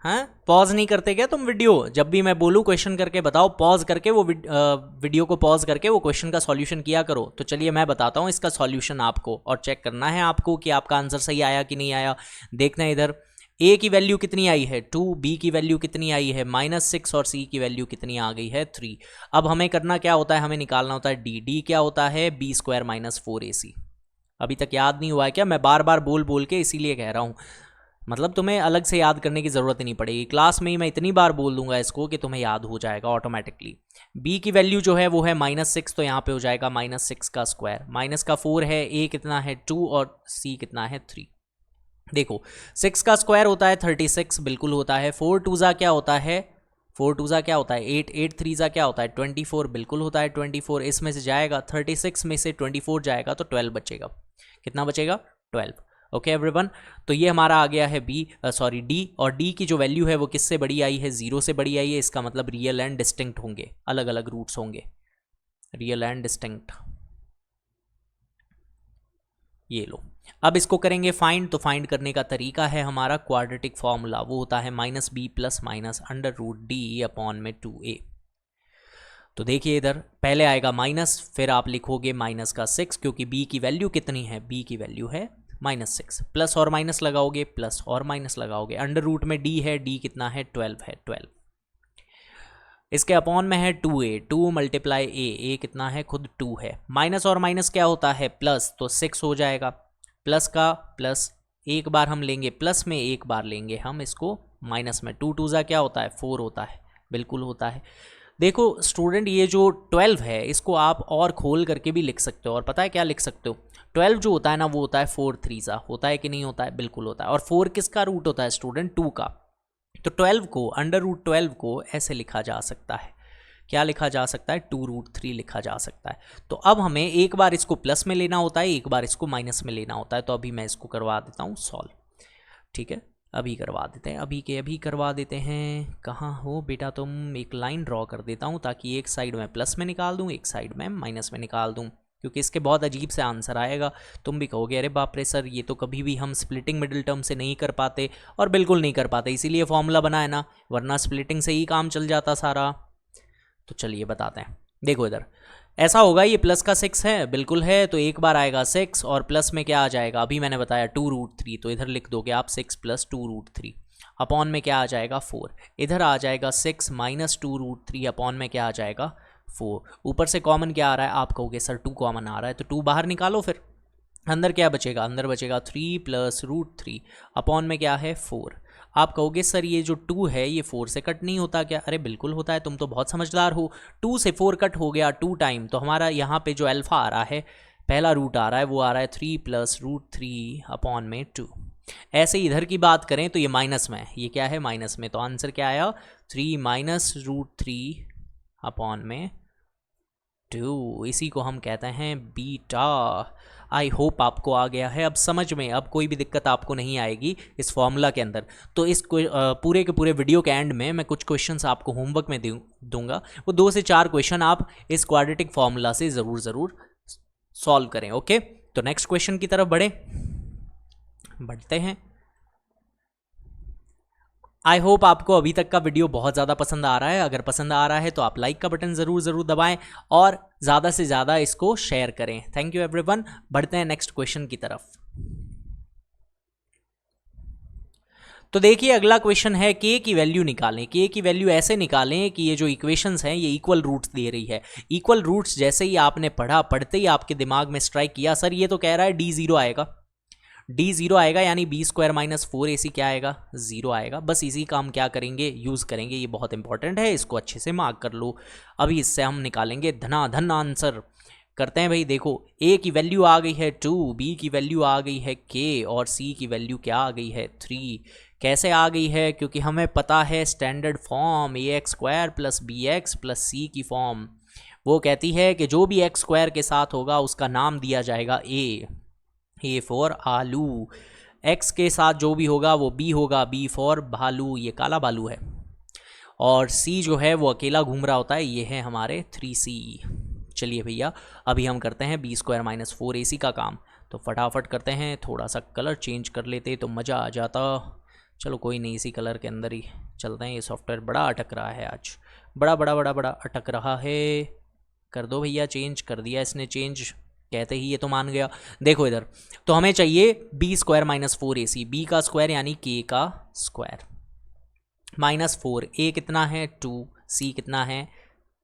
S1: हाँ, पॉज नहीं करते क्या तुम वीडियो, जब भी मैं बोलूँ क्वेश्चन करके बताओ, पॉज करके वो वीडियो को पॉज करके वो क्वेश्चन का सॉल्यूशन किया करो। तो चलिए मैं बताता हूँ इसका सॉल्यूशन आपको, और चेक करना है आपको कि आपका आंसर सही आया कि नहीं आया। देखना है इधर, a की वैल्यू कितनी आई है 2, b की वैल्यू कितनी आई है -6, और c की वैल्यू कितनी आ गई है 3। अब हमें करना क्या होता है, हमें निकालना होता है d क्या होता है b² - 4ac। अभी तक याद नहीं हुआ है क्या, मैं बार बार बोल के इसीलिए कह रहा हूँ, मतलब तुम्हें अलग से याद करने की ज़रूरत नहीं पड़ेगी, क्लास में ही मैं इतनी बार बोल दूंगा इसको कि तुम्हें याद हो जाएगा ऑटोमेटिकली। b की वैल्यू जो है वो है -6, तो यहाँ पे हो जाएगा -6 का स्क्वायर, माइनस का 4 है, a कितना है 2 और c कितना है 3। देखो 6 का स्क्वायर होता है 36, बिल्कुल होता है। 4 2 क्या होता है, 4 2 क्या होता है 8, 8 3 क्या होता है 24, बिल्कुल होता है 24। इसमें से जाएगा 36 में से 24 जाएगा तो 12 बचेगा। कितना बचेगा 12। ओके एवरीवन, तो ये हमारा आ गया है डी, और डी की जो वैल्यू है वो किससे बड़ी आई है, 0 से बड़ी आई है। इसका मतलब रियल एंड डिस्टिंक्ट होंगे, अलग अलग रूट्स होंगे, रियल एंड डिस्टिंक्ट। ये लो, अब इसको करेंगे फाइंड। तो फाइंड करने का तरीका है हमारा क्वाड्रेटिक फॉर्मूला, वो होता है -b plus minus √d upon में 2a। तो देखिए इधर पहले आएगा माइनस, फिर आप लिखोगे माइनस का 6, क्योंकि b की वैल्यू कितनी है, b की वैल्यू है -6। प्लस और माइनस लगाओगे, प्लस और माइनस लगाओगे, अंडर रूट में d है, d कितना है 12 है, 12। इसके अपॉन में है 2a, 2 मल्टीप्लाई a कितना है खुद 2 है। माइनस और माइनस क्या होता है प्लस, तो 6 हो जाएगा। प्लस का प्लस एक बार हम लेंगे प्लस में, एक बार लेंगे हम इसको माइनस में। 2 2 क्या होता है 4 होता है, बिल्कुल होता है। देखो स्टूडेंट, ये जो 12 है इसको आप और खोल करके भी लिख सकते हो, और पता है क्या लिख सकते हो, 12 जो होता है ना वो होता है 4 3 होता है कि नहीं होता है, बिल्कुल होता है। और 4 किसका रूट होता है स्टूडेंट, 2 का। तो 12 को, अंडर रूट 12 को ऐसे लिखा जा सकता है, क्या लिखा जा सकता है 2√3 लिखा जा सकता है। तो अब हमें एक बार इसको प्लस में लेना होता है, एक बार इसको माइनस में लेना होता है। तो अभी मैं इसको करवा देता हूँ सॉल्व, ठीक है, अभी करवा देते हैं, अभी के अभी करवा देते हैं। कहाँ हो बेटा तुम, एक लाइन ड्रॉ कर देता हूँ ताकि एक साइड में प्लस में निकाल दूँ, एक साइड में माइनस में निकाल दूँ, क्योंकि इसके बहुत अजीब से आंसर आएगा। तुम भी कहोगे अरे बाप रे सर, ये तो कभी भी हम स्प्लिटिंग मिडिल टर्म से नहीं कर पाते, और बिल्कुल नहीं कर पाते, इसीलिए फॉर्मूला बनाया ना, वरना स्प्लिटिंग से ही काम चल जाता सारा। तो चलिए बताते हैं, देखो इधर ऐसा होगा, ये प्लस का 6 है, बिल्कुल है, तो एक बार आएगा 6 और प्लस में क्या आ जाएगा, अभी मैंने बताया 2√3, तो इधर लिख दोगे आप 6 + 2√3 अपॉन में क्या आ जाएगा 4। इधर आ जाएगा 6 - 2√3 अपॉन में क्या आ जाएगा 4। ऊपर से कॉमन क्या आ रहा है, आप कहोगे सर 2 कॉमन आ रहा है, तो 2 बाहर निकालो, फिर अंदर क्या बचेगा, अंदर बचेगा 3 + √3 अपॉन में क्या है 4। आप कहोगे सर ये जो 2 है ये 4 से कट नहीं होता क्या, अरे बिल्कुल होता है, तुम तो बहुत समझदार हो। 2 से 4 कट हो गया 2 टाइम, तो हमारा यहाँ पे जो अल्फा आ रहा है, पहला रूट आ रहा है, वो आ रहा है 3 + √3 अपॉन में 2। ऐसे इधर की बात करें तो ये माइनस में है, ये क्या है माइनस में, तो आंसर क्या आया 3 - √3 अपॉन में 2। इसी को हम कहते हैं बीटा। आई होप आपको आ गया है अब समझ में, अब कोई भी दिक्कत आपको नहीं आएगी इस फॉर्मूला के अंदर। तो इस पूरे के पूरे वीडियो के एंड में मैं कुछ क्वेश्चंस आपको होमवर्क में दूंगा, वो 2 से 4 क्वेश्चन आप इस क्वाड्रेटिक फॉर्मूला से ज़रूर सॉल्व करें। ओके, तो नेक्स्ट क्वेश्चन की तरफ बढ़ते हैं। आई होप आपको अभी तक का वीडियो बहुत ज़्यादा पसंद आ रहा है। अगर पसंद आ रहा है तो आप लाइक का बटन ज़रूर दबाएं और ज़्यादा से ज़्यादा इसको शेयर करें। Thank you everyone. बढ़ते हैं नेक्स्ट क्वेश्चन की तरफ। तो देखिए अगला क्वेश्चन है k की वैल्यू निकालें। k की वैल्यू ऐसे निकालें कि ये जो इक्वेशंस हैं ये इक्वल रूट्स दे रही है। इक्वल रूट्स जैसे ही आपने पढ़ते ही आपके दिमाग में स्ट्राइक किया, सर ये तो कह रहा है d0 आएगा, d0 आएगा, यानी b² - 4ac क्या आएगा 0 आएगा। बस इसी का हम क्या करेंगे, यूज़ करेंगे। ये बहुत इंपॉर्टेंट है, इसको अच्छे से मार्क कर लो। अभी इससे हम निकालेंगे धनाधन आंसर। करते हैं भाई, देखो a की वैल्यू आ गई है 2, b की वैल्यू आ गई है k और c की वैल्यू क्या आ गई है 3। कैसे आ गई है, क्योंकि हमें पता है standard form ax² + bx + c की फॉर्म वो कहती है कि जो भी x² के साथ होगा उसका नाम दिया जाएगा a फॉर आलू, x के साथ जो भी होगा वो b होगा, b फॉर भालू, ये काला भालू है, और c जो है वो अकेला घूम रहा होता है, ये है हमारे 3c। चलिए भैया अभी हम करते हैं b² - 4ac का काम। तो फटाफट करते हैं, थोड़ा सा कलर चेंज कर लेते तो मज़ा आ जाता। चलो कोई नहीं, इसी कलर के अंदर ही चलते हैं। ये सॉफ्टवेयर बड़ा अटक रहा है आज, बड़ा अटक रहा है। कर दो भैया चेंज, कर दिया इसने चेंज, कहते ही ये तो मान गया। देखो इधर तो हमें चाहिए b² - 4ac, b का स्क्वायर यानी k का स्क्वायर -4, a कितना है 2, c कितना है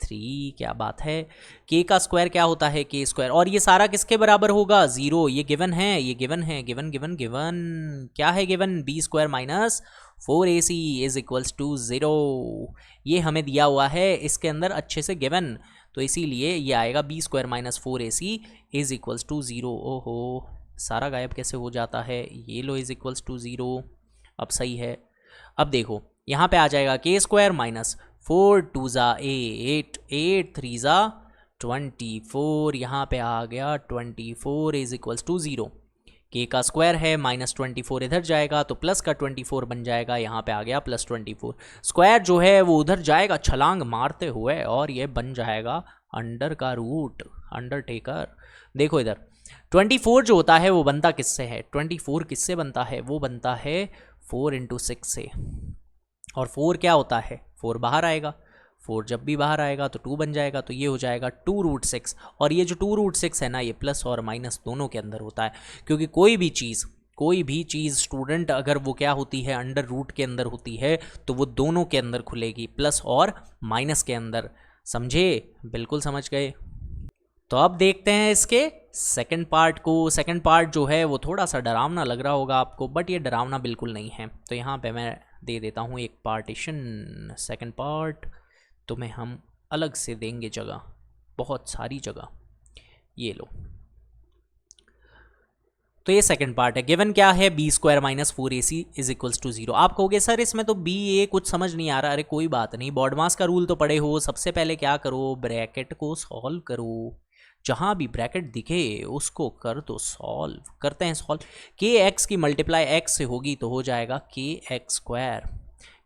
S1: 3, क्या बात है। k का स्क्वायर क्या होता है, k स्क्वायर, और ये सारा किसके बराबर होगा, 0। ये गिवन है, ये गिवन है, गिवन गिवन गिवन, क्या है given, b square minus 4ac is equals to 0। ये हमें दिया हुआ है इसके अंदर अच्छे से गिवन, तो इसीलिए ये आएगा b square minus 4ac is equals to 0। ओहो, सारा गायब कैसे हो जाता है, ये लो इज इक्वल्स टू 0। अब सही है। अब देखो यहाँ पे आ जाएगा k स्क्वायर माइनस 4 2 ज़ा 8, 8 3 ज़ा 24, यहाँ पे आ गया 24 इज इक्वल्स टू 0। k का स्क्वायर है, माइनस 24 इधर जाएगा तो प्लस का 24 बन जाएगा, यहाँ पे आ गया प्लस 24। स्क्वायर जो है वो उधर जाएगा छलांग मारते हुए और ये बन जाएगा अंडर का रूट, अंडरटेकर। देखो इधर 24 जो होता है वो बनता किससे है, 24 किससे बनता है, वो बनता है 4 × 6 से, और 4 क्या होता है, 4 बाहर आएगा, 4 जब भी बाहर आएगा तो 2 बन जाएगा, तो ये हो जाएगा 2√6। और ये जो 2√6 है ना, ये प्लस और माइनस दोनों के अंदर होता है, क्योंकि कोई भी चीज़ स्टूडेंट अगर वो क्या होती है, अंडर रूट के अंदर होती है, तो वो दोनों के अंदर खुलेगी, प्लस और माइनस के अंदर। समझे, बिल्कुल समझ गए। तो अब देखते हैं इसके सेकंड पार्ट को। सेकंड पार्ट जो है वो थोड़ा सा डरावना लग रहा होगा आपको, बट ये डरावना बिल्कुल नहीं है। तो यहाँ पे मैं दे देता हूँ एक पार्टीशन, सेकंड पार्ट तुम्हें हम अलग से देंगे जगह, बहुत सारी जगह, ये लो। तो ये सेकंड पार्ट है। गिवन क्या है, b square minus 4ac is equals to 0। आप कहोगे सर इसमें तो b a कुछ समझ नहीं आ रहा। अरे कोई बात नहीं, बॉडमास का रूल तो पढ़े हो। सबसे पहले क्या करो, ब्रैकेट को सॉल्व करो, जहाँ भी ब्रैकेट दिखे उसको कर दो सॉल्व। करते हैं सॉल्व। के एक्स की मल्टीप्लाई एक्स से होगी तो हो जाएगा के एक्स स्क्वायर,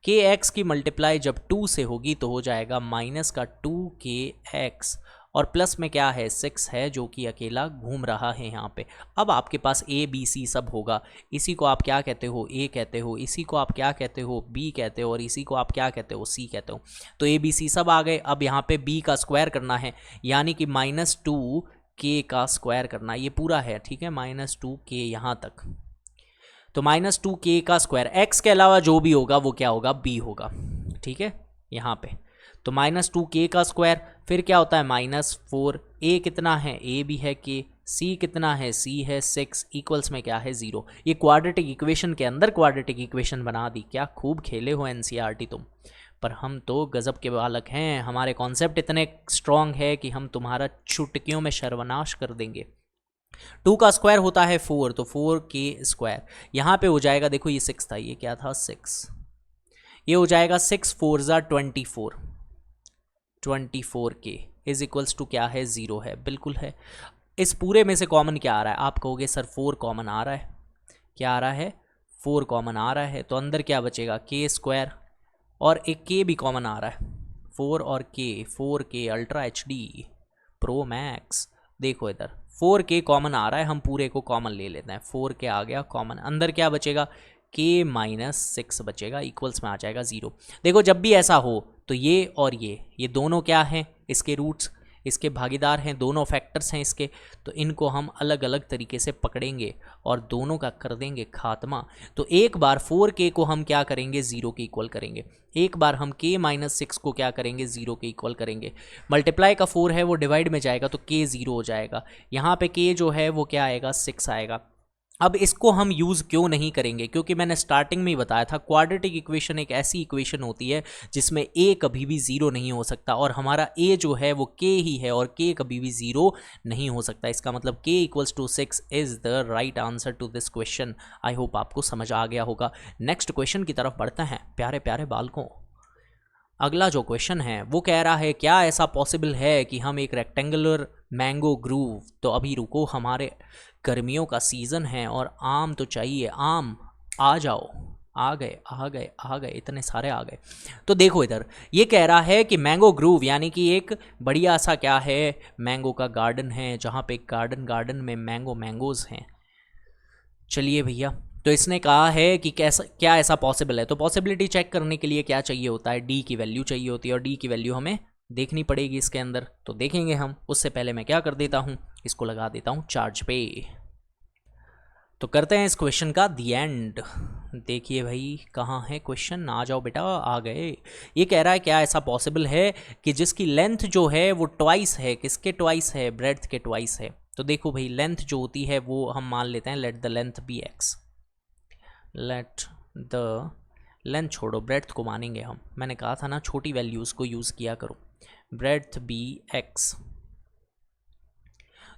S1: के एक्स की मल्टीप्लाई जब 2 से होगी तो हो जाएगा माइनस का 2kx, और प्लस में क्या है 6 है जो कि अकेला घूम रहा है यहाँ पे। अब आपके पास a b c सब होगा, इसी को आप क्या कहते हो, a कहते हो, इसी को आप क्या कहते हो, b कहते हो, और इसी को आप क्या कहते हो, c कहते हो। तो a b c सब आ गए। अब यहाँ पे b का स्क्वायर करना है, यानी कि -2k का स्क्वायर करना, ये पूरा है, ठीक है, -2k यहाँ तक। तो -2k का स्क्वायर, x के अलावा जो भी होगा वो क्या होगा, b होगा, ठीक है, यहाँ पे। तो -2k का स्क्वायर, फिर क्या होता है -4, a कितना है, a भी है k, c कितना है, c है 6, इक्वल्स में क्या है 0। ये क्वाड्रेटिक इक्वेशन के अंदर क्वाड्रेटिक इक्वेशन बना दी। क्या खूब खेले हो एनसीईआरटी तुम, पर हम तो गजब के बालक हैं। हमारे कॉन्सेप्ट इतने स्ट्रॉन्ग है कि हम तुम्हारा चुटकियों में सर्वनाश कर देंगे। 2 का स्क्वायर होता है 4, तो 4k स्क्वायर यहाँ पे हो जाएगा। देखो ये 6 था, ये क्या था 6, ये हो जाएगा 6 4 ज़ा 24, 24k इज इक्वल्स टू क्या है 0 है, बिल्कुल है। इस पूरे में से कॉमन क्या आ रहा है, आप कहोगे सर 4 कॉमन आ रहा है, क्या आ रहा है 4 कॉमन आ रहा है, तो अंदर क्या बचेगा k स्क्वायर, और एक k भी कॉमन आ रहा है, 4 और k, 4k ultra HD pro max. देखो इधर 4k कॉमन आ रहा है, हम पूरे को कॉमन ले लेते हैं, 4k आ गया कॉमन, अंदर क्या बचेगा k -6 बचेगा, इक्वल्स में आ जाएगा 0। देखो जब भी ऐसा हो तो ये और ये दोनों क्या हैं, इसके रूट्स, इसके भागीदार हैं, दोनों फैक्टर्स हैं इसके, तो इनको हम अलग अलग तरीके से पकड़ेंगे और दोनों का कर देंगे खात्मा। तो एक बार 4k को हम क्या करेंगे 0 के इक्वल करेंगे, एक बार हम k -6 को क्या करेंगे 0 के इक्वल करेंगे। मल्टीप्लाई का 4 है वो डिवाइड में जाएगा तो k 0 हो जाएगा, यहाँ पे k जो है वो क्या आएगा 6 आएगा। अब इसको हम यूज़ क्यों नहीं करेंगे, क्योंकि मैंने स्टार्टिंग में ही बताया था क्वाड्रेटिक इक्वेशन एक ऐसी इक्वेशन होती है जिसमें a कभी भी 0 नहीं हो सकता, और हमारा a जो है वो k ही है, और k कभी भी 0 नहीं हो सकता। इसका मतलब k = 6 is the right answer to this question. I hope आपको समझ आ गया होगा। नेक्स्ट क्वेश्चन की तरफ बढ़ते हैं प्यारे प्यारे बालकों। अगला जो क्वेश्चन है वो कह रहा है क्या ऐसा पॉसिबल है कि हम एक रेक्टेंगुलर मैंगो ग्रूव, तो अभी रुको, हमारे गर्मियों का सीज़न है और आम तो चाहिए, आम आ जाओ, आ गए आ गए आ गए, इतने सारे आ गए। तो देखो इधर ये कह रहा है कि मैंगो ग्रूव यानी कि एक बढ़िया सा क्या है, मैंगो का गार्डन है, जहाँ पे गार्डन में मैंगोज़ हैं। चलिए भैया, तो इसने कहा है कि कैसा क्या ऐसा पॉसिबल है। तो पॉसिबिलिटी चेक करने के लिए क्या चाहिए होता है, डी की वैल्यू चाहिए होती है, और डी की वैल्यू हमें देखनी पड़ेगी इसके अंदर, तो देखेंगे हम। उससे पहले मैं क्या कर देता हूँ, इसको लगा देता हूँ चार्ज पे। तो करते हैं इस क्वेश्चन का दी एंड। देखिए भाई कहाँ है क्वेश्चन, आ जाओ बेटा, आ गए। ये कह रहा है क्या ऐसा पॉसिबल है कि जिसकी लेंथ जो है वो ट्वाइस है, किसके ट्वाइस है, ब्रेड्थ के ट्वाइस है। तो देखो भाई लेंथ जो होती है वो हम मान लेते हैं let the length be x, let the length छोड़ो ब्रेड्थ को मानेंगे हम, मैंने कहा था ना छोटी वैल्यूज़ को यूज़ किया करो, ब्रेड्थ बी एक्स।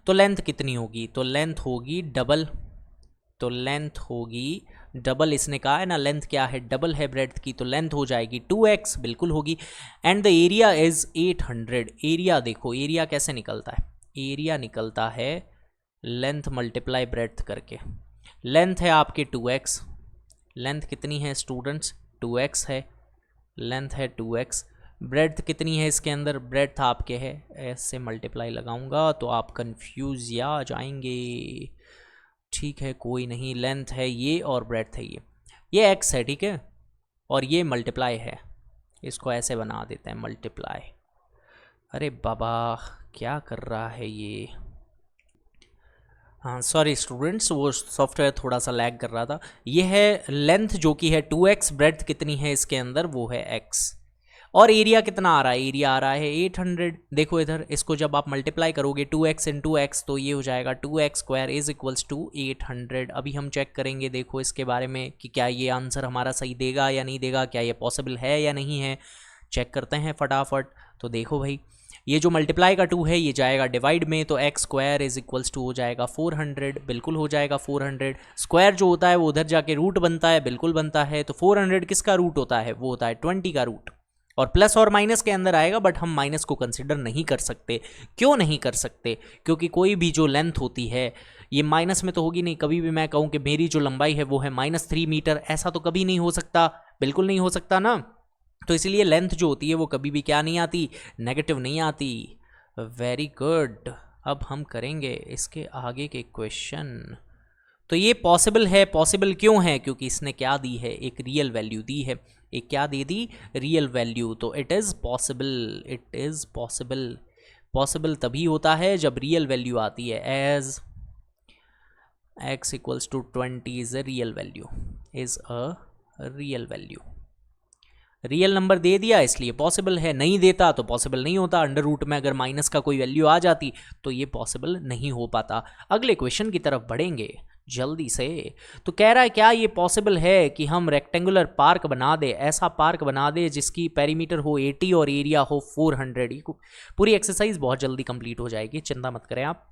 S1: तो लेंथ कितनी होगी, तो लेंथ होगी डबल, तो लेंथ होगी डबल, इसने कहा है ना लेंथ क्या है, डबल है ब्रेड्थ की, तो लेंथ हो जाएगी 2x, बिल्कुल होगी। And the area is 800, area देखो एरिया कैसे निकलता है, एरिया निकलता है लेंथ मल्टीप्लाई ब्रेड्थ करके। लेंथ है आपके 2x, लेंथ कितनी है स्टूडेंट्स, 2x है, लेंथ है 2x, ब्रेड्थ कितनी है इसके अंदर, ब्रेड्थ आपके है, ऐसे मल्टीप्लाई लगाऊंगा तो आप कंफ्यूज या जाएंगे। ठीक है कोई नहीं, लेंथ है ये और ब्रेड्थ है ये x है, ठीक है, और ये मल्टीप्लाई है, इसको ऐसे बना देते हैं मल्टीप्लाई। अरे बाबा क्या कर रहा है ये, हाँ सॉरी स्टूडेंट्स, वो सॉफ्टवेयर थोड़ा सा लैग कर रहा था। ये है लेंथ जो कि है 2x, ब्रेड्थ कितनी है इसके अंदर वो है x, और एरिया कितना आ रहा है, एरिया आ रहा है 800। देखो इधर इसको जब आप मल्टीप्लाई करोगे 2x इंटू एक्स तो ये हो जाएगा 2x square is equals to 800। अभी हम चेक करेंगे देखो इसके बारे में कि क्या ये आंसर हमारा सही देगा या नहीं देगा, क्या ये पॉसिबल है या नहीं है, चेक करते हैं फटाफट। तो देखो भाई ये जो मल्टीप्लाई का 2 है ये जाएगा डिवाइड में, तो x square is equals to हो जाएगा 400, बिल्कुल हो जाएगा 400। स्क्वायर जो होता है वो उधर जाके रूट बनता है, बिल्कुल बनता है, तो 400 किसका रूट होता है, वो होता है 20 का रूट, और प्लस और माइनस के अंदर आएगा, बट हम माइनस को कंसिडर नहीं कर सकते। क्यों नहीं कर सकते, क्योंकि कोई भी जो लेंथ होती है ये माइनस में तो होगी नहीं। कभी भी मैं कहूँ कि मेरी जो लंबाई है वो है -3 मीटर, ऐसा तो कभी नहीं हो सकता, बिल्कुल नहीं हो सकता ना। तो इसलिए लेंथ जो होती है वो कभी भी क्या नहीं आती, नेगेटिव नहीं आती। वेरी गुड, अब हम करेंगे इसके आगे के क्वेश्चन। तो ये पॉसिबल है, पॉसिबल क्यों है, क्योंकि इसने क्या दी है, एक रियल वैल्यू दी है, एक क्या दे दी, रियल वैल्यू, तो it is possible, it is possible. Possible तभी होता है जब रियल वैल्यू आती है, as x equals to 20 is a real value, is a real value. Real number दे दिया इसलिए पॉसिबल है, नहीं देता तो पॉसिबल नहीं होता। अंडर रूट में अगर माइनस का कोई वैल्यू आ जाती तो ये पॉसिबल नहीं हो पाता। अगले क्वेश्चन की तरफ बढ़ेंगे जल्दी से। तो कह रहा है क्या ये पॉसिबल है कि हम रेक्टेंगुलर पार्क बना दे, ऐसा पार्क बना दे जिसकी पेरीमीटर हो 80 और एरिया हो 400। पूरी एक्सरसाइज बहुत जल्दी कंप्लीट हो जाएगी, चिंता मत करें आप।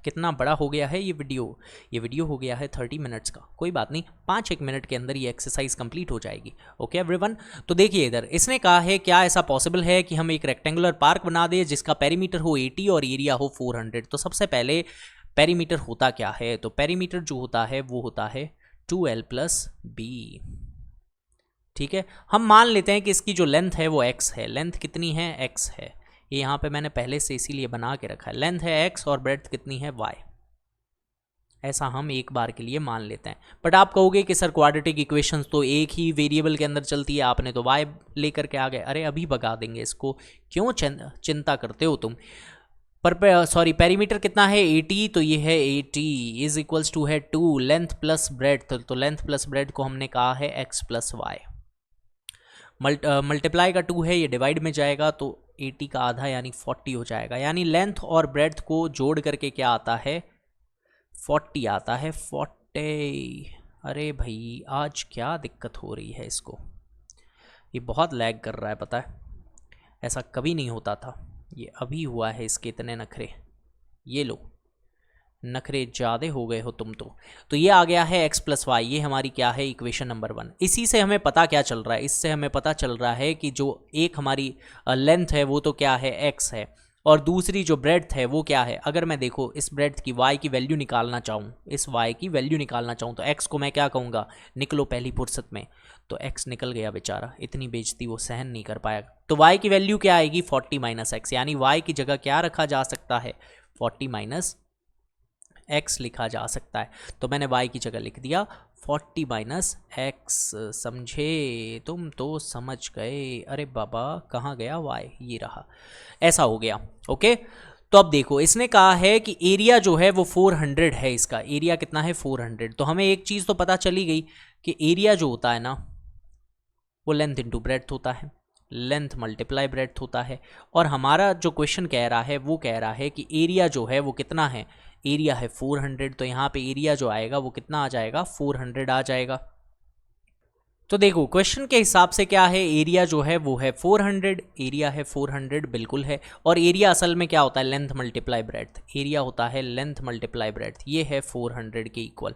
S1: कितना बड़ा हो गया है ये वीडियो हो गया है 30 मिनट्स का, कोई बात नहीं, 5-1 मिनट के अंदर ये एक्सरसाइज कंप्लीट हो जाएगी। ओके एवरीवन, तो देखिए इधर इसने कहा है क्या ऐसा पॉसिबल है कि हम एक रेक्टेंगुलर पार्क बना दें जिसका पेरीमीटर हो 80 और एरिया हो 400। तो सबसे पहले पेरीमीटर होता क्या है, तो पेरीमीटर जो होता है वो होता है 2l + b। ठीक है, हम मान लेते हैं कि इसकी जो लेंथ है वो x है, लेंथ कितनी है, x है, ये यहाँ पे मैंने पहले से इसीलिए बना के रखा है, लेंथ है x और ब्रेड्थ कितनी है y, ऐसा हम एक बार के लिए मान लेते हैं। बट आप कहोगे कि सर क्वाड्रेटिक इक्वेशंस तो एक ही वेरिएबल के अंदर चलती है, आपने तो y लेकर के आ गए। अरे अभी भगा देंगे इसको, क्यों चिंता करते हो तुम। पर सॉरी पेरीमीटर कितना है 80, तो ये है 80 इज इक्वल्स टू है 2 लेंथ प्लस ब्रेड्थ, तो लेंथ प्लस ब्रेड्थ को हमने कहा है x + y। मल्टीप्लाई का 2 है, ये डिवाइड में जाएगा तो 80 का आधा यानी 40 हो जाएगा, यानी लेंथ और ब्रेड्थ को जोड़ करके क्या आता है, 40 आता है, 40। अरे भाई आज क्या दिक्कत हो रही है इसको, ये बहुत लैग कर रहा है, पता है ऐसा कभी नहीं होता था, ये अभी हुआ है इसके इतने नखरे। ये लो नखरे ज़्यादा हो गए हो तुम तो ये आ गया है x + y, ये हमारी क्या है इक्वेशन नंबर 1। इसी से हमें पता क्या चल रहा है, इससे हमें पता चल रहा है कि जो एक हमारी लेंथ है वो तो क्या है x है, और दूसरी जो ब्रेड्थ है वो क्या है। अगर मैं देखो इस ब्रेड्थ की y की वैल्यू निकालना चाहूँ, इस y की वैल्यू निकालना चाहूँ तो x को मैं क्या कहूँगा, निकलो पहली फुर्सत में, तो x निकल गया बेचारा, इतनी बेइज्जती वो सहन नहीं कर पाया। तो y की वैल्यू क्या आएगी 40 - x, यानी y की जगह क्या रखा जा सकता है 40 - x लिखा जा सकता है। तो मैंने y की जगह लिख दिया 40 - x, समझे तुम तो समझ गए। अरे बाबा कहाँ गया y, ये रहा, ऐसा हो गया। ओके तो अब देखो इसने कहा है कि एरिया जो है वो 400 है, इसका एरिया कितना है 400। तो हमें एक चीज़ तो पता चली गई कि एरिया जो होता है ना वो लेंथ इंटू ब्रेड्थ होता है, लेंथ मल्टीप्लाई ब्रेड्थ होता है। और हमारा जो क्वेश्चन कह रहा है वो कह रहा है कि एरिया जो है वो कितना है, एरिया है 400। तो यहाँ पे एरिया जो आएगा वो कितना आ जाएगा, 400 आ जाएगा। तो देखो क्वेश्चन के हिसाब से क्या है, एरिया जो है वो है 400, एरिया है 400 बिल्कुल है। और एरिया असल में क्या होता है, लेंथ मल्टीप्लाई ब्रेड्थ, एरिया होता है लेंथ मल्टीप्लाई ब्रेड्थ, ये है 400 के इक्वल।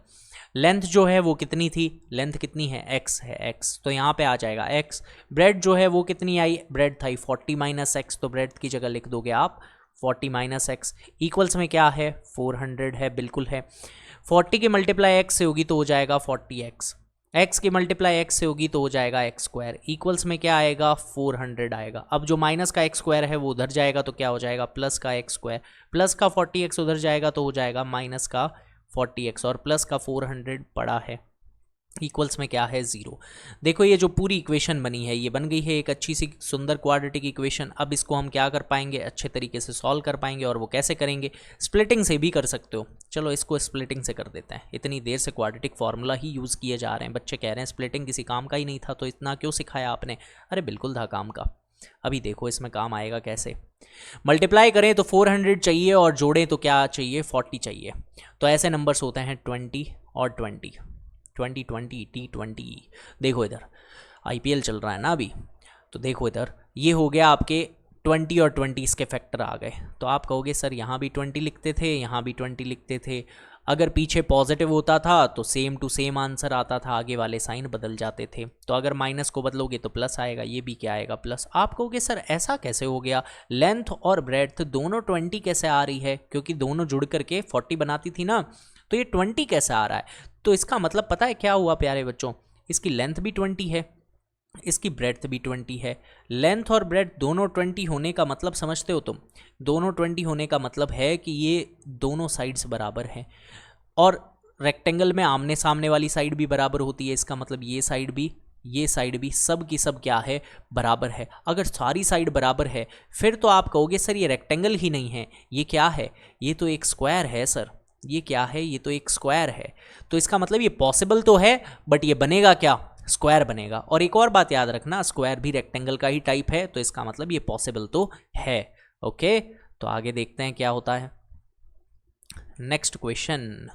S1: लेंथ जो है वो कितनी थी, लेंथ कितनी है, x है x, तो यहाँ पे आ जाएगा x। ब्रेड जो है वो कितनी आई, ब्रेड था 40 माइनस एक्स, तो ब्रेड की जगह लिख दोगे आप 40 माइनस एक्स। इक्वल्स में क्या है 400 है, बिल्कुल है। 40 की मल्टीप्लाई x से होगी तो हो जाएगा 40x, x की मल्टीप्लाई x से होगी तो हो जाएगा x स्क्वायर। इक्वल्स में क्या आएगा 400 आएगा। अब जो माइनस का x स्क्वायर है वो उधर जाएगा तो क्या हो जाएगा प्लस का x स्क्वायर, प्लस का 40x उधर जाएगा तो हो जाएगा माइनस का 40x, और प्लस का 400 पड़ा है। इक्वल्स में क्या है 0। देखो ये जो पूरी इक्वेशन बनी है ये बन गई है एक अच्छी सी सुंदर क्वाड्रेटिक इक्वेशन। अब इसको हम क्या कर पाएंगे, अच्छे तरीके से सॉल्व कर पाएंगे। और वो कैसे करेंगे, स्प्लिटिंग से भी कर सकते हो। चलो इसको स्प्लिटिंग से कर देते हैं, इतनी देर से क्वाड्रेटिक फार्मूला ही यूज़ किए जा रहे हैं, बच्चे कह रहे हैं स्प्लिटिंग किसी काम का ही नहीं था तो इतना क्यों सिखाया आपने। अरे बिल्कुल था काम का। अभी देखो इसमें काम आएगा कैसे। मल्टीप्लाई करें तो 400 चाहिए और जोड़ें तो क्या चाहिए 40 चाहिए। तो ऐसे नंबर्स होते हैं 20 और 20, 20 20 T20। देखो इधर IPL चल रहा है ना अभी, तो देखो इधर ये हो गया आपके 20 और 20 इसके फैक्टर आ गए। तो आप कहोगे सर यहाँ भी 20 लिखते थे, यहाँ भी 20 लिखते थे। अगर पीछे पॉजिटिव होता था तो सेम टू सेम आंसर आता था, आगे वाले साइन बदल जाते थे। तो अगर माइनस को बदलोगे तो प्लस आएगा, ये भी क्या आएगा प्लस। आप कहोगे सर ऐसा कैसे हो गया, लेंथ और ब्रेड्थ दोनों 20 कैसे आ रही है, क्योंकि दोनों जुड़ करके 40 बनाती थी ना, तो ये 20 कैसे आ रहा है। तो इसका मतलब पता है क्या हुआ प्यारे बच्चों, इसकी लेंथ भी 20 है, इसकी ब्रेड्थ भी 20 है। लेंथ और ब्रेड्थ दोनों 20 होने का मतलब समझते हो तुम, दोनों 20 होने का मतलब है कि ये दोनों साइड्स बराबर हैं। और रेक्टेंगल में आमने सामने वाली साइड भी बराबर होती है, इसका मतलब ये साइड भी, ये साइड भी, सब की सब क्या है बराबर है। अगर सारी साइड बराबर है फिर तो आप कहोगे सर ये रेक्टेंगल ही नहीं है, ये क्या है, ये तो एक स्क्वायर है सर, ये क्या है, ये तो एक स्क्वायर है। तो इसका मतलब ये पॉसिबल तो है बट ये बनेगा क्या, स्क्वायर बनेगा। और एक और बात याद रखना, स्क्वायर भी रेक्टेंगल का ही टाइप है, तो इसका मतलब ये पॉसिबल तो है। ओके, तो आगे देखते हैं क्या होता है। नेक्स्ट क्वेश्चन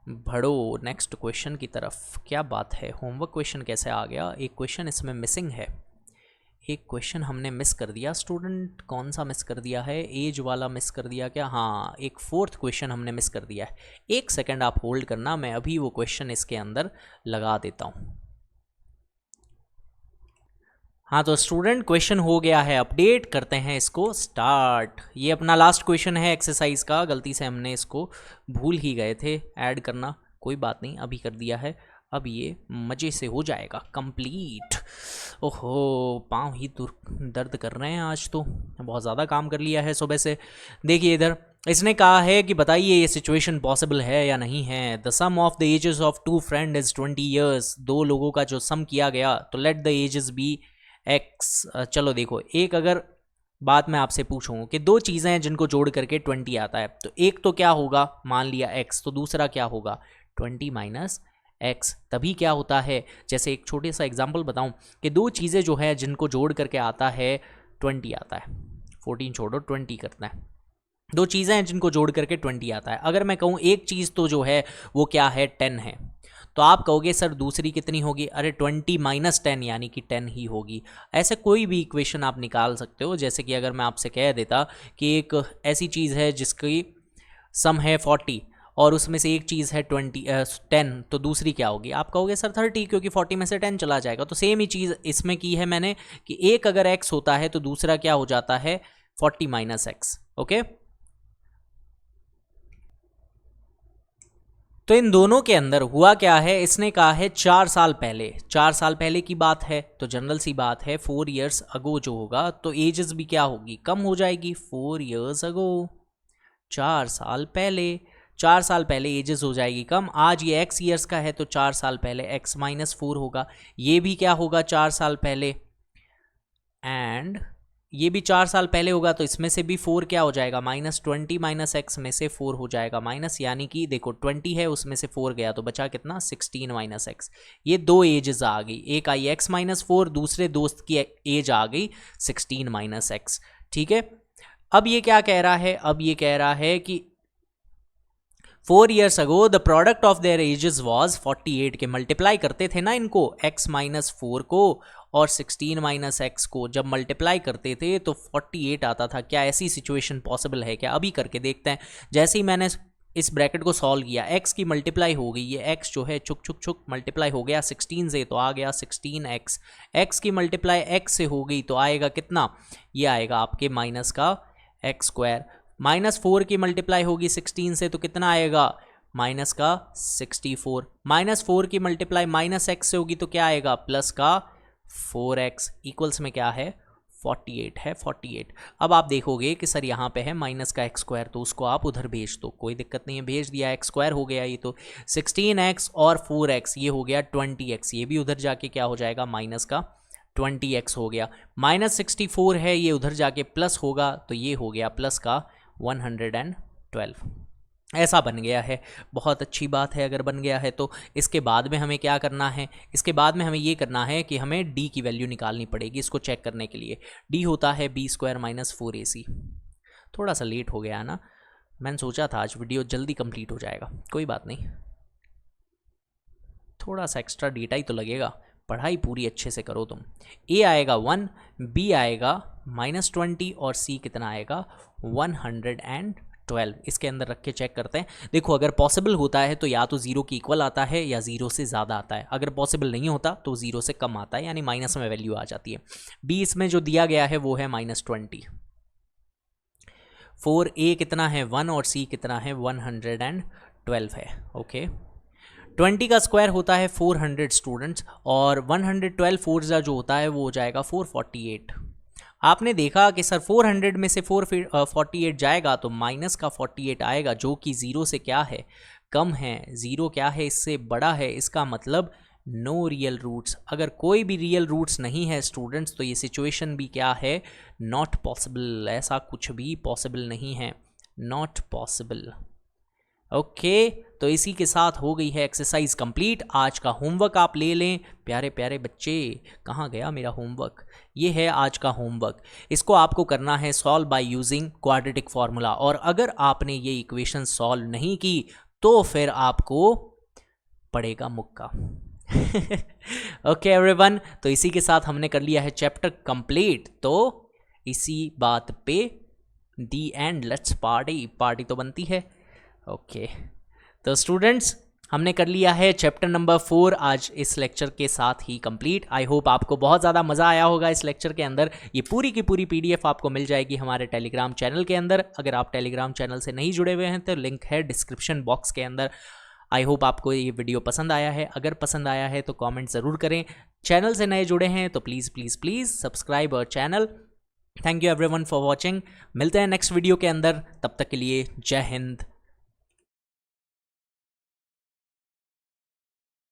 S1: बढ़ो, नेक्स्ट क्वेश्चन की तरफ। क्या बात है, होमवर्क क्वेश्चन कैसे आ गया, एक क्वेश्चन इसमें मिसिंग है, एक क्वेश्चन हमने मिस कर दिया। स्टूडेंट कौन सा मिस कर दिया है, एज वाला मिस कर दिया क्या, हाँ एक 4th क्वेश्चन हमने मिस कर दिया है। एक सेकंड आप होल्ड करना, मैं अभी वो क्वेश्चन इसके अंदर लगा देता हूँ। हाँ तो स्टूडेंट क्वेश्चन हो गया है अपडेट, करते हैं इसको स्टार्ट। ये अपना लास्ट क्वेश्चन है एक्सरसाइज का, गलती से हमने इसको भूल ही गए थे ऐड करना, कोई बात नहीं अभी कर दिया है। अब ये मज़े से हो जाएगा कंप्लीट। ओहो पाँव ही दर्द कर रहे हैं आज, तो बहुत ज़्यादा काम कर लिया है सुबह से। देखिए इधर इसने कहा है कि बताइए ये सिचुएशन पॉसिबल है या नहीं है। The sum of the ages of 2 friend is 20 years. दो लोगों का जो सम किया गया, तो let the ages be x. चलो देखो, एक अगर बात मैं आपसे पूछूं कि दो चीज़ें हैं जिनको जोड़ करके 20 आता है, तो एक तो क्या होगा, मान लिया x, तो दूसरा क्या होगा 20 माइनस एक्स। तभी क्या होता है, जैसे एक छोटे सा एग्जांपल बताऊं कि दो चीज़ें जो है जिनको जोड़ करके आता है 20 आता है, 14 छोड़ो 20 करना है। दो चीज़ें हैं जिनको जोड़ करके 20 आता है। अगर मैं कहूँ एक चीज़ तो जो है वो क्या है 10 है, तो आप कहोगे सर दूसरी कितनी होगी, अरे 20 माइनस 10 यानी कि 10 ही होगी। ऐसे कोई भी इक्वेशन आप निकाल सकते हो। जैसे कि अगर मैं आपसे कह देता कि एक ऐसी चीज़ है जिसकी सम है 40 और उसमें से एक चीज़ है 10, तो दूसरी क्या होगी, आप कहोगे सर 30, क्योंकि 40 में से 10 चला जाएगा। तो सेम ही चीज़ इसमें की है मैंने कि एक अगर x होता है तो दूसरा क्या हो जाता है 40 माइनस एक्स। ओके, तो इन दोनों के अंदर हुआ क्या है, इसने कहा है 4 साल पहले, 4 साल पहले की बात है तो जनरल सी बात है 4 इयर्स अगो जो होगा तो एजेस भी क्या होगी, कम हो जाएगी। 4 इयर्स अगो, 4 साल पहले, 4 साल पहले एजेस हो जाएगी कम। आज ये x ईयर्स का है तो 4 साल पहले x माइनस 4 होगा। ये भी क्या होगा 4 साल पहले, एंड ये भी 4 साल पहले होगा, तो इसमें से भी 4 क्या हो जाएगा, -20 माइनस एक्स में से 4 हो जाएगा माइनस, यानी कि देखो 20 है उसमें से 4 गया तो बचा कितना 16 माइनस एक्स। ये दो एजेस आ गई, एक आई x-4, दूसरे दोस्त की एज आ गई 16 माइनस एक्स। ठीक है, अब ये क्या कह रहा है, अब ये कह रहा है कि 4 years ago the product of their ages was 48 के मल्टीप्लाई करते थे ना इनको, x-4 को और 16 माइनस एक्स को जब मल्टीप्लाई करते थे तो 48 आता था। क्या ऐसी सिचुएशन पॉसिबल है क्या? अभी करके देखते हैं। जैसे ही मैंने इस ब्रैकेट को सॉल्व किया, x की मल्टीप्लाई हो गई, ये x जो है छुक छुक छुक मल्टीप्लाई हो गया 16 से, तो आ गया 16x। x की मल्टीप्लाई x से हो गई तो आएगा कितना, ये आएगा आपके माइनस का x²। -4 की मल्टीप्लाई होगी 16 से तो कितना आएगा, माइनस का 64। -4 की मल्टीप्लाई -x से होगी तो क्या आएगा, प्लस का 4x इक्वल्स में क्या है 48 है 48। अब आप देखोगे कि सर यहाँ पे है माइनस का x², तो उसको आप उधर भेज दो, कोई दिक्कत नहीं है, भेज दिया, x² हो गया ये तो 16x और 4x ये हो गया 20x, ये भी उधर जाके क्या हो जाएगा माइनस का 20x हो गया। -64 है ये उधर जाके प्लस होगा तो ये हो गया प्लस का 112। ऐसा बन गया है, बहुत अच्छी बात है अगर बन गया है तो। इसके बाद में हमें क्या करना है, इसके बाद में हमें ये करना है कि हमें d की वैल्यू निकालनी पड़ेगी इसको चेक करने के लिए। d होता है b² - 4ac। थोड़ा सा लेट हो गया है ना, मैंने सोचा था आज वीडियो जल्दी कंप्लीट हो जाएगा, कोई बात नहीं, थोड़ा सा एक्स्ट्रा डेटा ही तो लगेगा, पढ़ाई पूरी अच्छे से करो तुम। a आएगा 1, b आएगा -20 और c कितना आएगा 112। इसके अंदर रख के चेक करते हैं। देखो अगर पॉसिबल होता है तो या तो 0 की इक्वल आता है या 0 से ज़्यादा आता है, अगर पॉसिबल नहीं होता तो 0 से कम आता है, यानी माइनस में वैल्यू आ जाती है। b इसमें जो दिया गया है वो है -20। 4a कितना है 1 और c कितना है 112 है। ओके, 20 का स्क्वायर होता है 400 स्टूडेंट्स, और 112 4 जो होता है वो हो जाएगा 448। आपने देखा कि सर 400 में से 448 जाएगा तो माइनस का 48 आएगा, जो कि 0 से क्या है कम है, 0 क्या है इससे बड़ा है, इसका मतलब नो रियल रूट्स। अगर कोई भी रियल रूट्स नहीं है स्टूडेंट्स तो ये सिचुएशन भी क्या है, नॉट पॉसिबल, ऐसा कुछ भी पॉसिबल नहीं है, नॉट पॉसिबल। ओके, तो इसी के साथ हो गई है एक्सरसाइज कंप्लीट। आज का होमवर्क आप ले लें प्यारे प्यारे बच्चे, कहाँ गया मेरा होमवर्क, ये है आज का होमवर्क। इसको आपको करना है solve by using quadratic formula, और अगर आपने ये इक्वेशन सॉल्व नहीं की तो फिर आपको पड़ेगा मुक्का। ओके एवरीवन, तो इसी के साथ हमने कर लिया है चैप्टर कंप्लीट। तो इसी बात पे दी एंड, लेट्स पार्टी, पार्टी तो बनती है। ओके, तो स्टूडेंट्स हमने कर लिया है चैप्टर नंबर 4 आज इस लेक्चर के साथ ही कंप्लीट। आई होप आपको बहुत ज़्यादा मज़ा आया होगा इस लेक्चर के अंदर। ये पूरी की पूरी PDF आपको मिल जाएगी हमारे टेलीग्राम चैनल के अंदर। अगर आप टेलीग्राम चैनल से नहीं जुड़े हुए हैं तो लिंक है डिस्क्रिप्शन बॉक्स के अंदर। आई होप आपको ये वीडियो पसंद आया है, अगर पसंद आया है तो कॉमेंट ज़रूर करें। चैनल से नए जुड़े हैं तो please please please subscribe our channel. Thank you everyone for watching. मिलते हैं नेक्स्ट वीडियो के अंदर, तब तक के लिए जय हिंद,